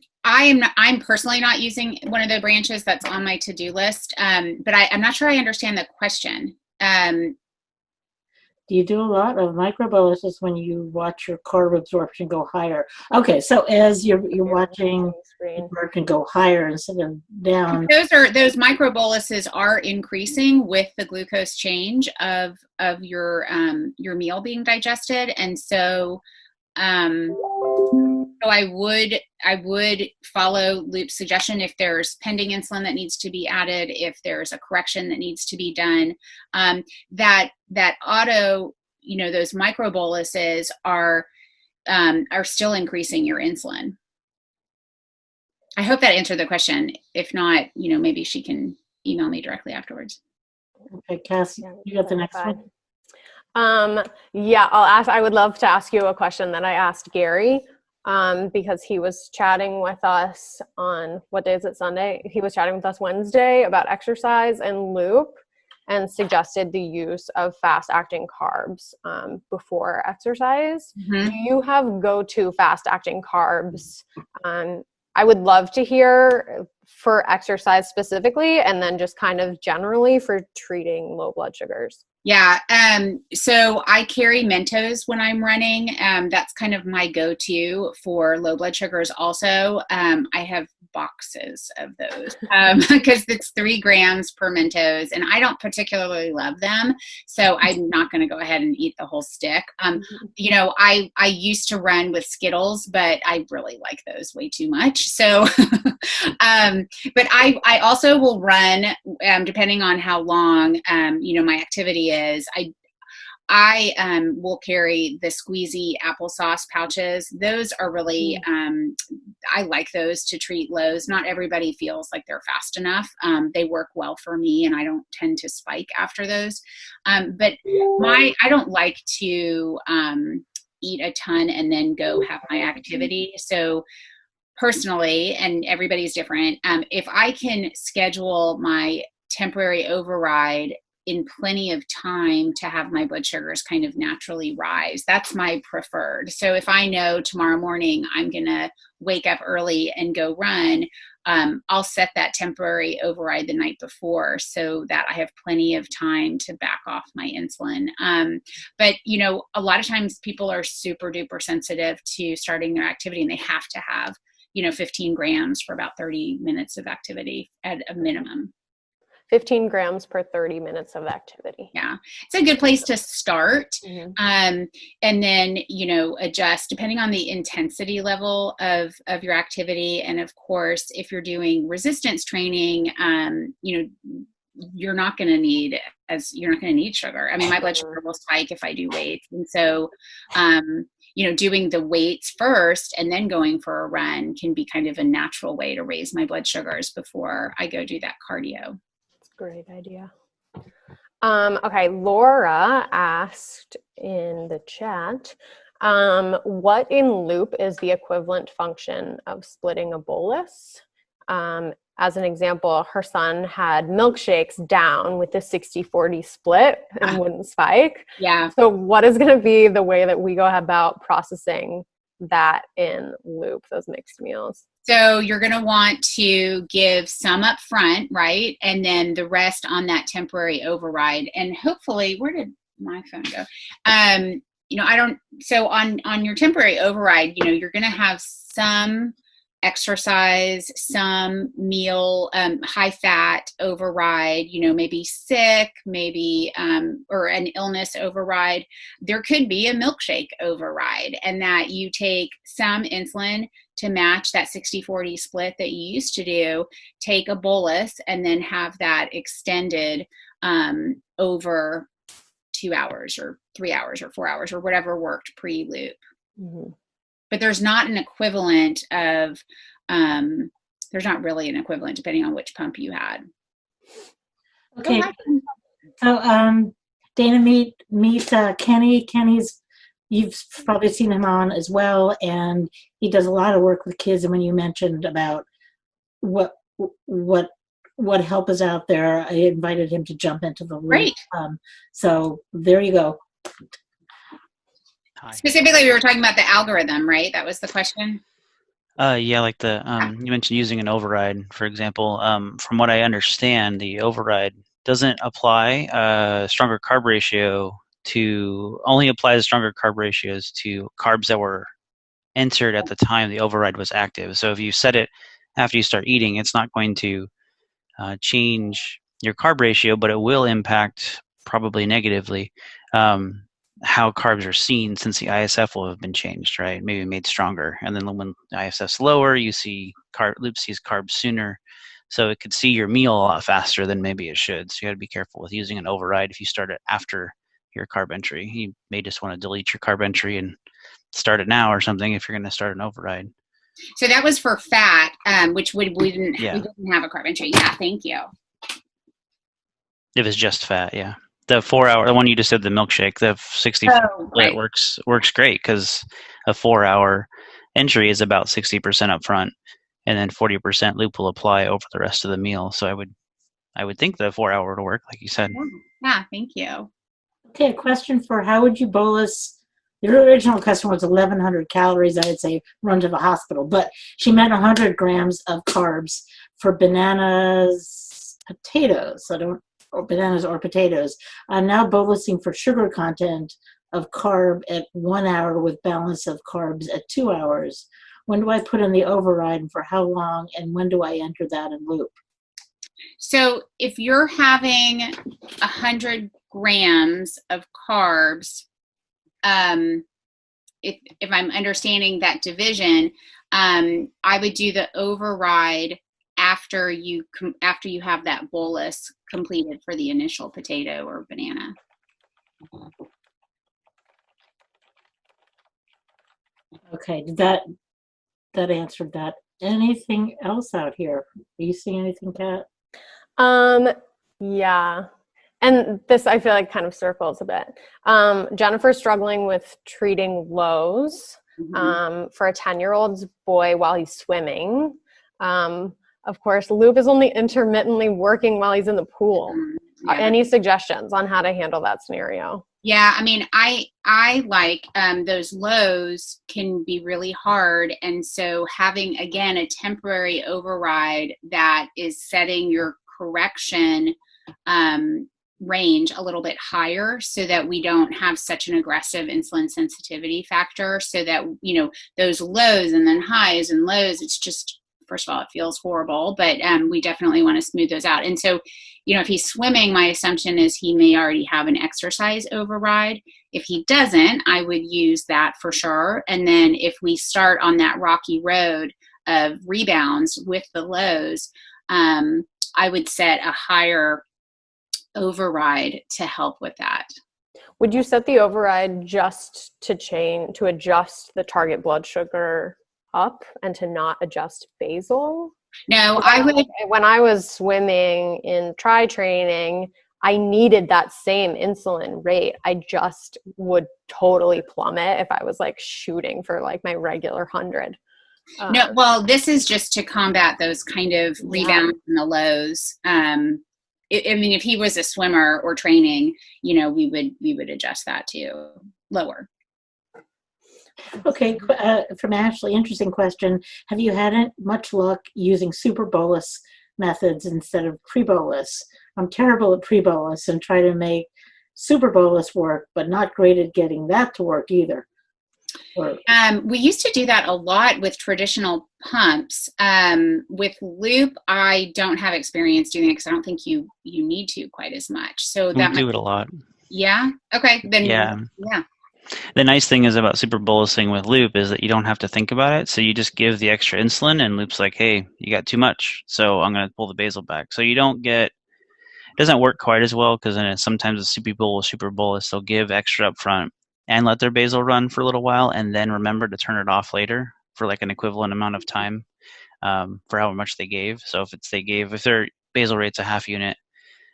personally not using one of the branches that's on my to-do list, but I'm not sure I understand the question. Do you do a lot of microboluses when you watch your carb absorption go higher? Okay, so as you're watching it can go higher instead of down. Those microboluses are increasing with the glucose change of your meal being digested, and so I would follow Loop's suggestion if there's pending insulin that needs to be added, if there's a correction that needs to be done, that auto, those microboluses are still increasing your insulin. I hope that answered the question. If not, maybe she can email me directly afterwards. Okay, Cass, you got the next one? Yeah, I'll ask. I would love to ask you a question that I asked Gary, because he was chatting with us on, what day is it, Sunday? He was chatting with us Wednesday about exercise and Loop, and suggested the use of fast-acting carbs before exercise. Mm-hmm. Do you have go-to fast-acting carbs? I would love to hear for exercise specifically, and then just kind of generally for treating low blood sugars. Yeah. So I carry Mentos when I'm running. That's kind of my go-to for low blood sugars also. I have boxes of those because it's 3 grams per Mentos, and I don't particularly love them. So I'm not going to go ahead and eat the whole stick. I used to run with Skittles, but I really like those way too much. So, but I also will run, depending on how long, my activity is. I will carry the squeezy applesauce pouches. Those are really, I like those to treat lows. Not everybody feels like they're fast enough. They work well for me, and I don't tend to spike after those. But I don't like to eat a ton and then go have my activity. So personally, and everybody's different, if I can schedule my temporary override in plenty of time to have my blood sugars kind of naturally rise, that's my preferred. So if I know tomorrow morning I'm going to wake up early and go run, I'll set that temporary override the night before so that I have plenty of time to back off my insulin. But, a lot of times people are super duper sensitive to starting their activity, and they have to have 15 grams for about 30 minutes of activity at a minimum. 15 grams per 30 minutes of activity. Yeah. It's a good place to start. Mm-hmm. And then, adjust depending on the intensity level of your activity. And of course, if you're doing resistance training, you're not going to need sugar. I mean, my blood sugar will spike if I do weights. And so, doing the weights first and then going for a run can be kind of a natural way to raise my blood sugars before I go do that cardio. Great idea. Okay, Laura asked in the chat, what in Loop is the equivalent function of splitting a bolus? As an example, her son had milkshakes down with the 60-40 split and wouldn't spike. Yeah. So what is going to be the way that we go about processing that in Loop, those mixed meals? So you're going to want to give some up front, right? And then the rest on that temporary override. And hopefully, where did my phone go? So on your temporary override, you're going to have some exercise, some meal, high fat override, maybe sick, maybe, or an illness override. There could be a milkshake override, and that you take some insulin, to match that 60-40 split that you used to do, take a bolus and then have that extended over 2 hours or 3 hours or 4 hours or whatever worked pre-loop. Mm-hmm. But there's not an equivalent of, there's not really an equivalent depending on which pump you had. Okay. So, Dana, meet Kenny. Kenny's, you've probably seen him on as well, and he does a lot of work with kids. And when you mentioned about what help is out there, I invited him to jump into the loop. Great. So there you go. Hi. Specifically, we were talking about the algorithm, right? That was the question. Yeah, like the you mentioned using an override, for example. From what I understand, the override doesn't apply stronger carb ratio to only applies stronger carb ratios to carbs that were entered at the time the override was active. So if you set it after you start eating, it's not going to change your carb ratio, but it will impact probably negatively how carbs are seen, since the ISF will have been changed, right? Maybe made stronger. And then when the ISF's lower, you see loop sees carbs sooner. So it could see your meal a lot faster than maybe it should. So you got to be careful with using an override if you start it after your carb entry. You may just want to delete your carb entry and start it now or something if you're going to start an override. So that was for fat, which we didn't have a carb entry. Yeah, thank you. If it's just fat, yeah. The 4 hour, the one you just said, the milkshake, the 60 right. works great, because a 4 hour entry is about 60% up front, and then 40% loop will apply over the rest of the meal. So I would think the 4 hour would work, like you said. Yeah, thank you. Okay, a question for how would you bolus? Your original question was 1,100 calories. I would say run to the hospital, but she meant 100 grams of carbs for bananas, potatoes. Or bananas or potatoes. I'm now bolusing for sugar content of carb at 1 hour with balance of carbs at 2 hours. When do I put in the override and for how long, and when do I enter that in loop? So if you're having 100 grams of carbs, if I'm understanding that division, I would do the override after you have that bolus completed for the initial potato or banana. Okay, did that answered that. Anything else out here? Are you seeing anything, Kat? Yeah. And this, I feel like, kind of circles a bit. Jennifer's struggling with treating lows for a 10-year-old boy while he's swimming. Of course, loop is only intermittently working while he's in the pool. Yeah. Any suggestions on how to handle that scenario? Yeah, I mean, I like those lows can be really hard. And so having, again, a temporary override that is setting your correction range a little bit higher so that we don't have such an aggressive insulin sensitivity factor, so that, those lows and then highs and lows, it's just, first of all, it feels horrible, but we definitely want to smooth those out. And so, if he's swimming, my assumption is he may already have an exercise override. If he doesn't, I would use that for sure. And then if we start on that rocky road of rebounds with the lows, I would set a higher override to help with that. Would you set the override just to adjust the target blood sugar up and to not adjust basal? No, I would. When I was swimming in tri training, I needed that same insulin rate. I just would totally plummet if I was like shooting for like my regular 100. No, well, this is just to combat those kind of rebounds and the lows. I mean, if he was a swimmer or training, we would adjust that to lower. Okay, from Ashley, interesting question. Have you had much luck using super bolus methods instead of pre-bolus? I'm terrible at pre-bolus and try to make super bolus work, but not great at getting that to work either. We used to do that a lot with traditional pumps. With loop, I don't have experience doing it because I don't think you need to quite as much. So that do it a lot. Yeah. Okay. Then. Yeah. The nice thing is about super bolusing with Loop is that you don't have to think about it. So you just give the extra insulin, and Loop's like, hey, you got too much, so I'm going to pull the basal back. So you don't get, it doesn't work quite as well, because then sometimes the people with super bolus, they'll give extra up front and let their basal run for a little while, and then remember to turn it off later for like an equivalent amount of time for how much they gave. So if their basal rate's a half unit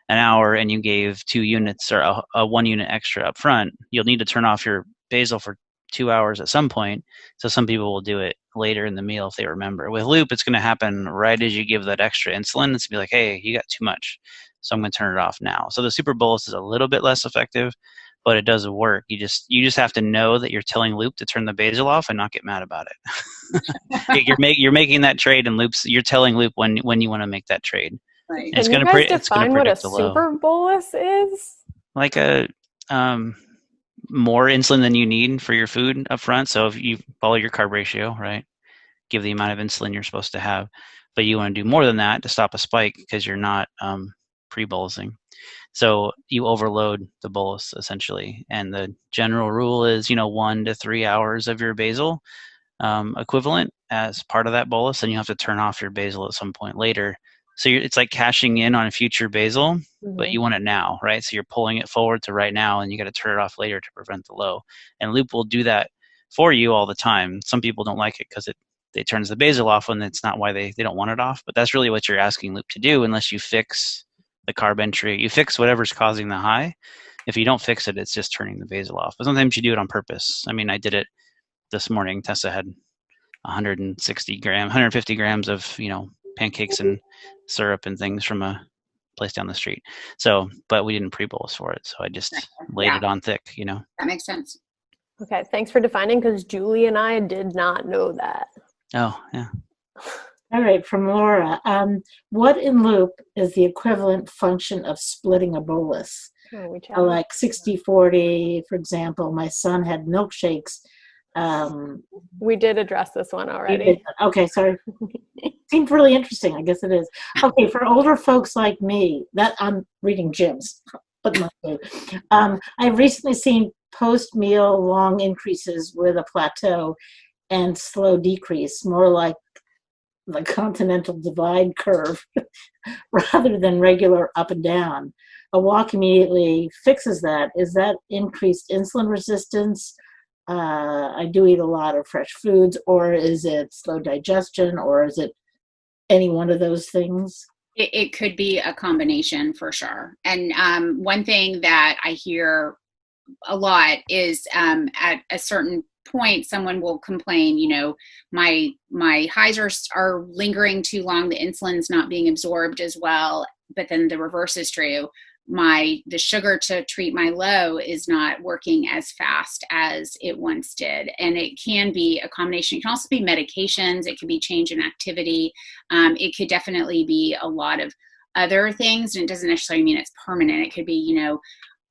an hour and you gave 2 units or a 1 unit extra up front, you'll need to turn off your basal for 2 hours at some point. So some people will do it later in the meal if they remember. With Loop, it's going to happen right as you give that extra insulin. It's going to be like, hey, you got too much, so I'm going to turn it off now. So the super bolus is a little bit less effective, but it does work. You just have to know that you're telling Loop to turn the basal off and not get mad about it. You're making that trade, and Loop's, you're telling Loop when you want to make that trade. Right. Can you guys define what a super bolus is? Like a more insulin than you need for your food up front. So if you follow your carb ratio, right, give the amount of insulin you're supposed to have, but you want to do more than that to stop a spike because you're not pre-bolusing. So you overload the bolus essentially. And the general rule is, 1 to 3 hours of your basal equivalent as part of that bolus, and you have to turn off your basal at some point later. So it's like cashing in on a future basal, but you want it now, right? So you're pulling it forward to right now, and you got to turn it off later to prevent the low. And Loop will do that for you all the time. Some people don't like it because it turns the basal off when it's not why they don't want it off. But that's really what you're asking Loop to do, unless you fix the carb entry. You fix whatever's causing the high. If you don't fix it, it's just turning the basal off. But sometimes you do it on purpose. I mean, I did it this morning. Tessa had 150 grams of, pancakes and syrup and things from a place down the street. So, but we didn't pre-bolus for it. So I just laid it on thick, That makes sense. Okay. Thanks for defining, because Julie and I did not know that. Oh, yeah. All right, from Laura. What in Loop is the equivalent function of splitting a bolus? Like 60-40, for example. My son had milkshakes. We did address this one already. Okay, sorry. Seemed really interesting. I guess it is. Okay, for older folks like me, that I'm reading Jim's, but not food. I've recently seen post-meal long increases with a plateau and slow decrease, more like the continental divide curve rather than regular up and down. A walk immediately fixes that. Is that increased insulin resistance? I do eat a lot of fresh foods, or is it slow digestion, or is it any one of those things? It could be a combination for sure. And one thing that I hear a lot is at a certain point, someone will complain, my highs are lingering too long, the insulin's not being absorbed as well. But then the reverse is true. The sugar to treat my low is not working as fast as it once did. And it can be a combination. It can also be medications. It could be change in activity. It could definitely be a lot of other things. And it doesn't necessarily mean it's permanent. It could be,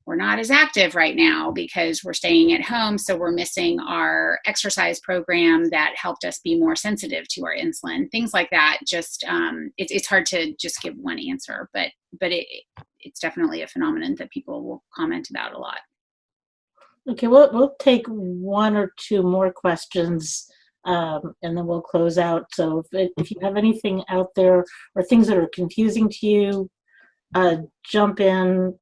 we're not as active right now because we're staying at home. So we're missing our exercise program that helped us be more sensitive to our insulin, things like that. Just, it's hard to just give one answer, but it's definitely a phenomenon that people will comment about a lot. Okay, we'll take 1 or 2 more questions, and then we'll close out. So if you have anything out there or things that are confusing to you, jump in.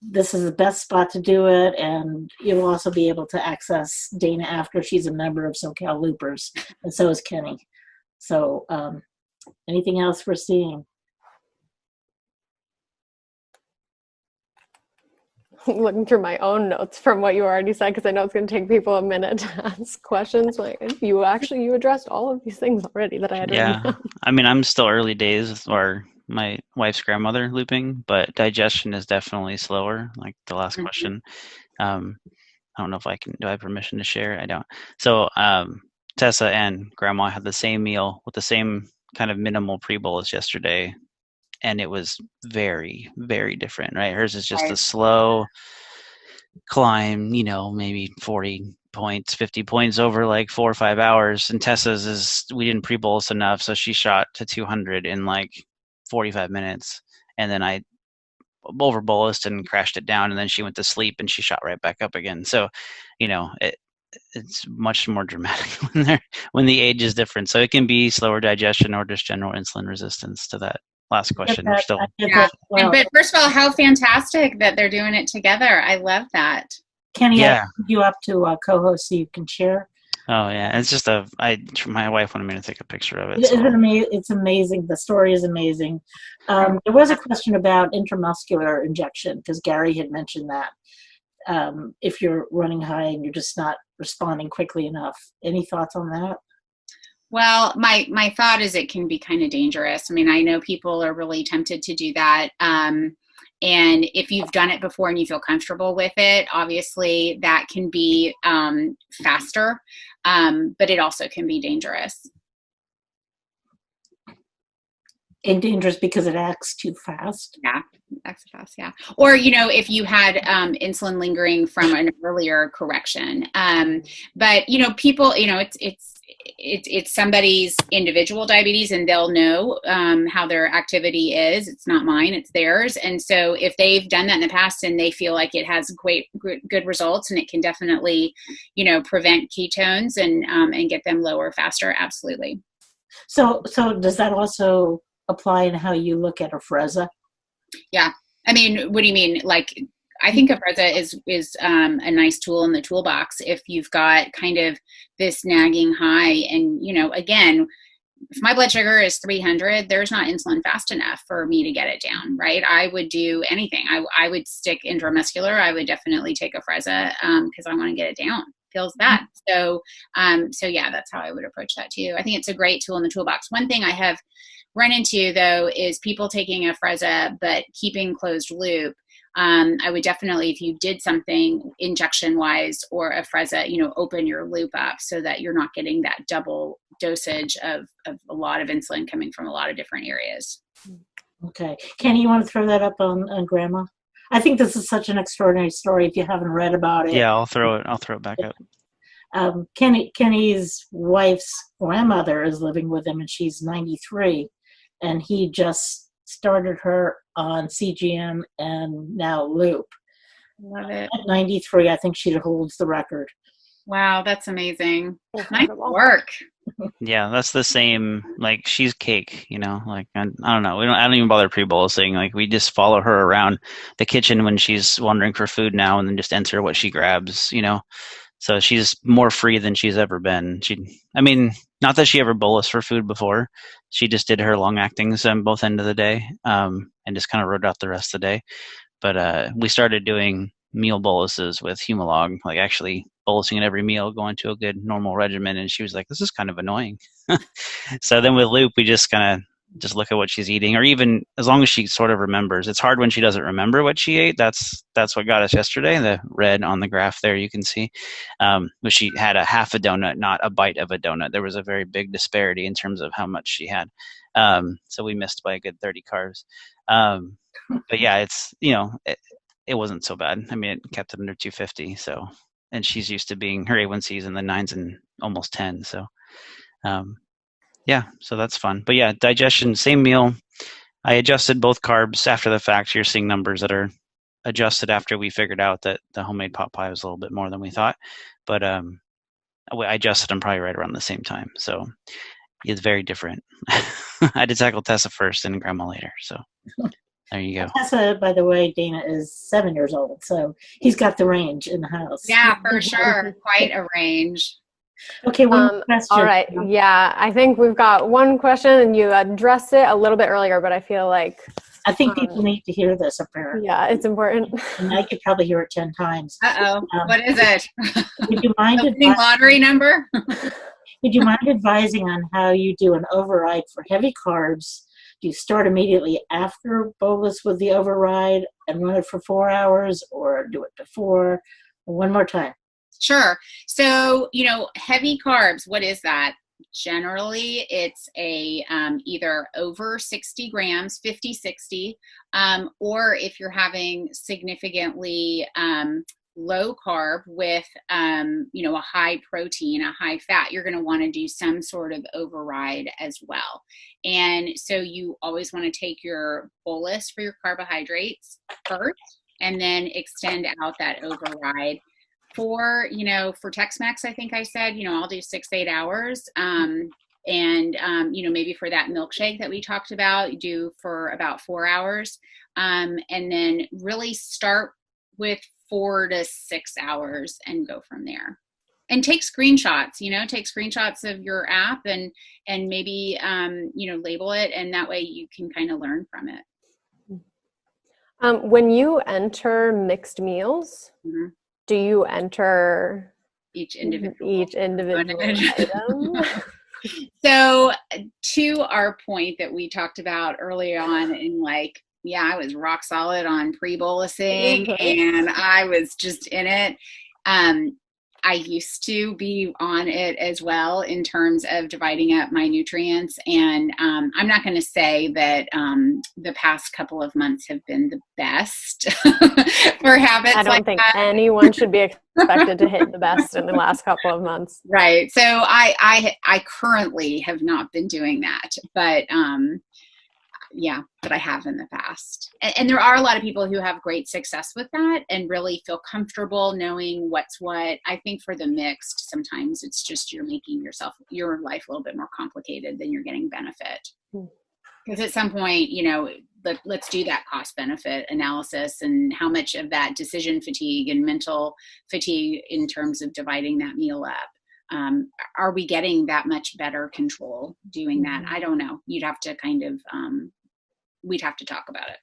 This is the best spot to do it, and you'll also be able to access Dana after. She's a member of SoCal Loopers, and so is Kenny. So anything else we're seeing? Looking through my own notes from what you already said, because I know it's going to take people a minute to ask questions. Like you addressed all of these things already that I had. Yeah, I mean, I'm still early days, or my wife's grandmother looping, but digestion is definitely slower. Like the last question, I don't know if do I have permission to share? I don't. So Tessa and Grandma had the same meal with the same kind of minimal pre-bolus yesterday. And it was very, very different, right? Hers is just a slow climb, maybe 40 points, 50 points over like 4 or 5 hours. And Tessa's is, we didn't pre-bolus enough, so she shot to 200 in like 45 minutes. And then I over bolused and crashed it down, and then she went to sleep and she shot right back up again. So, it's much more dramatic when the age is different. So it can be slower digestion or just general insulin resistance to that last question. We're still But first of all, how fantastic that they're doing it together. I love that. Kenny, I put you up to co-host so you can share. Oh yeah, it's just my wife wanted me to take a picture of it. It's amazing. The story is amazing. There was a question about intramuscular injection because Gary had mentioned that. If you're running high and you're just not responding quickly enough. Any thoughts on that? Well, my thought is it can be kind of dangerous. I mean, I know people are really tempted to do that. And if you've done it before and you feel comfortable with it, obviously that can be faster, but it also can be dangerous. And dangerous because it acts too fast. Yeah, acts fast. Yeah. Or if you had insulin lingering from an earlier correction, but people, it's somebody's individual diabetes, and they'll know how their activity is. It's not mine; it's theirs. And so, if they've done that in the past and they feel like it has good results, and it can definitely, prevent ketones and get them lower faster, absolutely. So does that also apply in how you look at Afrezza? Yeah. I mean, what do you mean? Like, I think Afrezza is a nice tool in the toolbox if you've got kind of this nagging high. And, again, if my blood sugar is 300, there's not insulin fast enough for me to get it down, right? I would do anything. I would stick intramuscular. I would definitely take Afrezza because I want to get it down. Feels bad. So yeah, that's how I would approach that too. I think it's a great tool in the toolbox. One thing I have run into though is people taking Afrezza but keeping closed loop. I would definitely, if you did something injection wise or Afrezza, open your loop up so that you're not getting that double dosage of a lot of insulin coming from a lot of different areas. Okay. Kenny, you want to throw that up on Grandma? I think this is such an extraordinary story. If you haven't read about it. Yeah, I'll throw it back up. Kenny's wife's grandmother is living with him and she's 93, and he just started her on CGM and now loop. Love it. At 93, I think she holds the record. Wow, that's amazing. Nice work. Yeah, that's the same. Like, she's cake, like, I don't know. I don't even bother pre-bolusing. Like, we just follow her around the kitchen when she's wandering for food now, and then just enter what she grabs, So she's more free than she's ever been. Not that she ever bolused for food before. She just did her long actings on both ends of the day, and just kind of rode out the rest of the day. But we started doing meal boluses with Humalog, like actually bolusing at every meal, going to a good normal regimen. And she was like, this is kind of annoying. So then with Loop, we just kind of just look at what she's eating, or even as long as she sort of remembers. It's hard when she doesn't remember what she ate. That's what got us yesterday. The red on the graph there, you can see. But she had a half a donut, not a bite of a donut. There was a very big disparity in terms of how much she had. So we missed by a good 30 carbs. But yeah, it's, it wasn't so bad. I mean, it kept it under 250. So, and she's used to being, her A1C's in the 9s and almost 10. So, yeah, so that's fun. But yeah, digestion, same meal. I adjusted both carbs after the fact. You're seeing numbers that are adjusted after we figured out that the homemade pot pie was a little bit more than we thought. But I adjusted them probably right around the same time. So it's very different. I had to tackle Tessa first and Grandma later. So there you go. Tessa, by the way, Dana is 7 years old, so he's got the range in the house. Yeah, for sure. Quite a range. Okay, one question. All right. Yeah, I think we've got one question, and you addressed it a little bit earlier, but I feel like I think people need to hear this apparently. Yeah, it's important. And I could probably hear it 10 times. Uh-oh. What is it? Would you mind lottery number? Would you mind advising on how you do an override for heavy carbs? Do you start immediately after bolus with the override and run it for 4 hours, or do it before? One more time. Sure. So, heavy carbs, what is that? Generally, it's a either over 60 grams, 50, 60, or if you're having significantly low carb with, a high protein, a high fat, you're going to want to do some sort of override as well. And so you always want to take your bolus for your carbohydrates first, and then extend out that override. For Tex-Mex, I think I said, I'll do 6-8 hours. Maybe for that milkshake that we talked about, you do for about 4 hours. And then really start with 4 to 6 hours and go from there. And take screenshots, take screenshots of your app and maybe, label it. And that way you can kind of learn from it. When you enter mixed meals, Mm-hmm. do you enter each individual item? So to our point that we talked about early on I was rock solid on pre-bolusing and I was just in it. I used to be on it as well in terms of dividing up my nutrients. And I'm not going to say that the past couple of months have been the best for habits. I don't think anyone should be expected to hit the best in the last couple of months. Right. So I currently have not been doing that, but I have in the past. And there are a lot of people who have great success with that and really feel comfortable knowing what's what. I think for the mixed, sometimes it's just you're making your life a little bit more complicated than you're getting benefit. Because at some point, let's do that cost benefit analysis and how much of that decision fatigue and mental fatigue in terms of dividing that meal up. Are we getting that much better control doing that? I don't know. You'd have to we'd have to talk about it.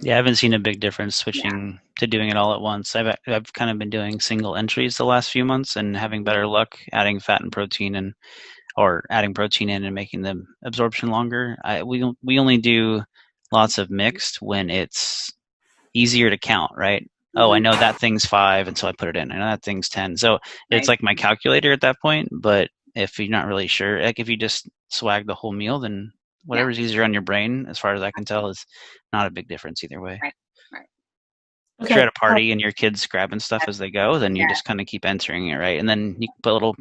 Yeah, I haven't seen a big difference switching to doing it all at once. I've kind of been doing single entries the last few months and having better luck adding fat and protein or adding protein in and making the absorption longer. We only do lots of mixed when it's easier to count, right? Mm-hmm. Oh, I know that thing's 5, and so I put it in. I know that thing's 10. So it's like my calculator at that point. But if you're not really sure, like if you just swag the whole meal, then whatever's easier on your brain, as far as I can tell, is not a big difference either way. Right. If you're at a party and your kids grabbing stuff as they go, then you just kind of keep entering it, right? And then you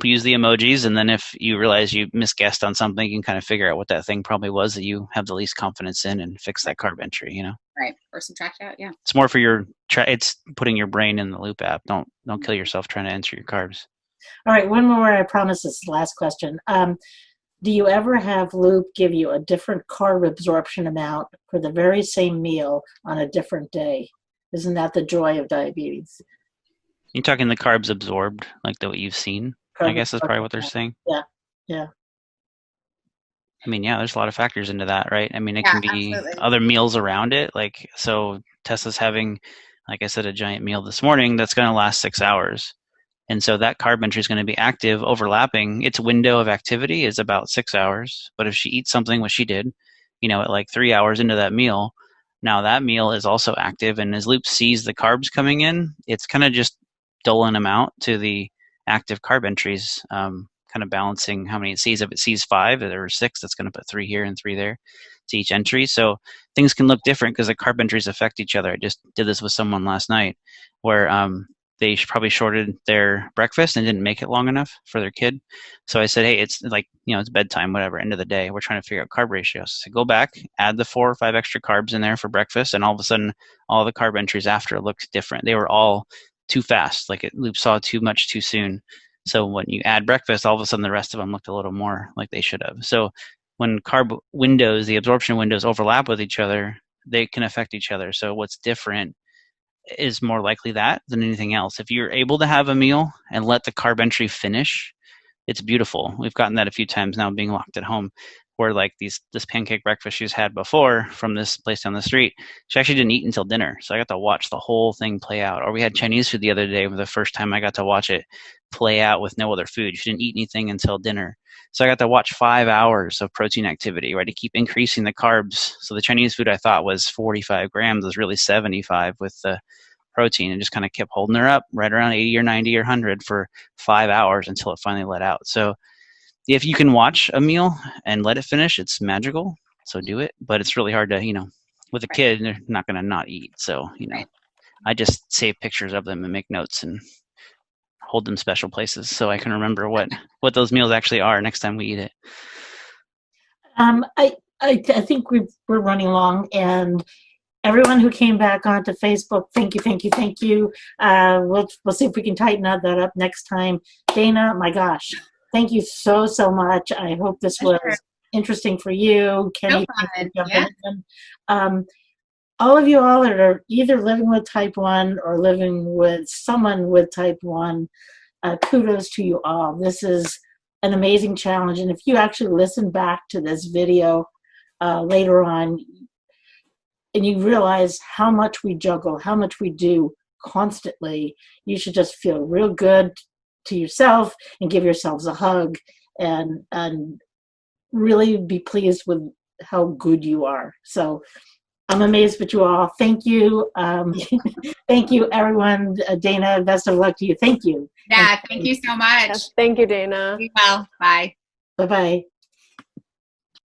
use the emojis, and then if you realize you misguessed on something, you can kind of figure out what that thing probably was that you have the least confidence in and fix that carb entry, Right. Or subtract out, yeah. It's more for it's putting your brain in the Loop app. Don't kill yourself trying to enter your carbs. All right, one more, I promise this is the last question. Do you ever have Loop give you a different carb absorption amount for the very same meal on a different day? Isn't that the joy of diabetes? You're talking the carbs absorbed, like what you've seen, I guess is probably what they're saying. Yeah. I mean, there's a lot of factors into that, right? I mean, it can be other meals around it. Like, so Tessa's having, like I said, a giant meal this morning that's going to last 6 hours. And so that carb entry is going to be active, overlapping. Its window of activity is about 6 hours. But if she eats something, what she did, at like 3 hours into that meal, now that meal is also active. And as Loop sees the carbs coming in, it's kind of just doling them out to the active carb entries, kind of balancing how many it sees. If it sees 5 or 6, that's going to put 3 here and 3 there to each entry. So things can look different because the carb entries affect each other. I just did this with someone last night where they probably shorted their breakfast and didn't make it long enough for their kid. So I said, hey, it's like, it's bedtime, whatever, end of the day. We're trying to figure out carb ratios. So go back, add the 4 or 5 extra carbs in there for breakfast, and all of a sudden, all the carb entries after looked different. They were all too fast, like Loop saw too much too soon. So when you add breakfast, all of a sudden the rest of them looked a little more like they should have. So when carb windows, the absorption windows overlap with each other, they can affect each other. So what's different is more likely that than anything else. If you're able to have a meal and let the carb entry finish, it's beautiful. We've gotten that a few times now being locked at home, where like this pancake breakfast she's had before from this place down the street, she actually didn't eat until dinner. So I got to watch the whole thing play out. Or we had Chinese food the other day for the first time I got to watch it play out with no other food. She didn't eat anything until dinner. So I got to watch 5 hours of protein activity, right, to keep increasing the carbs. So the Chinese food I thought was 45 grams was really 75 with the protein, and just kind of kept holding her up right around 80 or 90 or 100 for 5 hours until it finally let out. So if you can watch a meal and let it finish, it's magical. So do it. But it's really hard to, with a kid, they're not going to not eat. So, I just save pictures of them and make notes and hold them special places so I can remember what those meals actually are next time we eat it. I think we're running long, and everyone who came back onto Facebook, thank you. We'll see if we can tighten that up next time. Dana, my gosh, thank you so much. I hope this was interesting for you. Kenny, thank you for jumping in. All of you all that are either living with type 1 or living with someone with type 1, kudos to you all. This is an amazing challenge. And if you actually listen back to this video later on, and you realize how much we juggle, how much we do constantly, you should just feel real good to yourself and give yourselves a hug and really be pleased with how good you are. So I'm amazed with you all. Thank you. Thank you, everyone. Dana, best of luck to you. Thank you. Yeah, thank you so much. Yes, thank you, Dana. Be well. Bye. Bye-bye.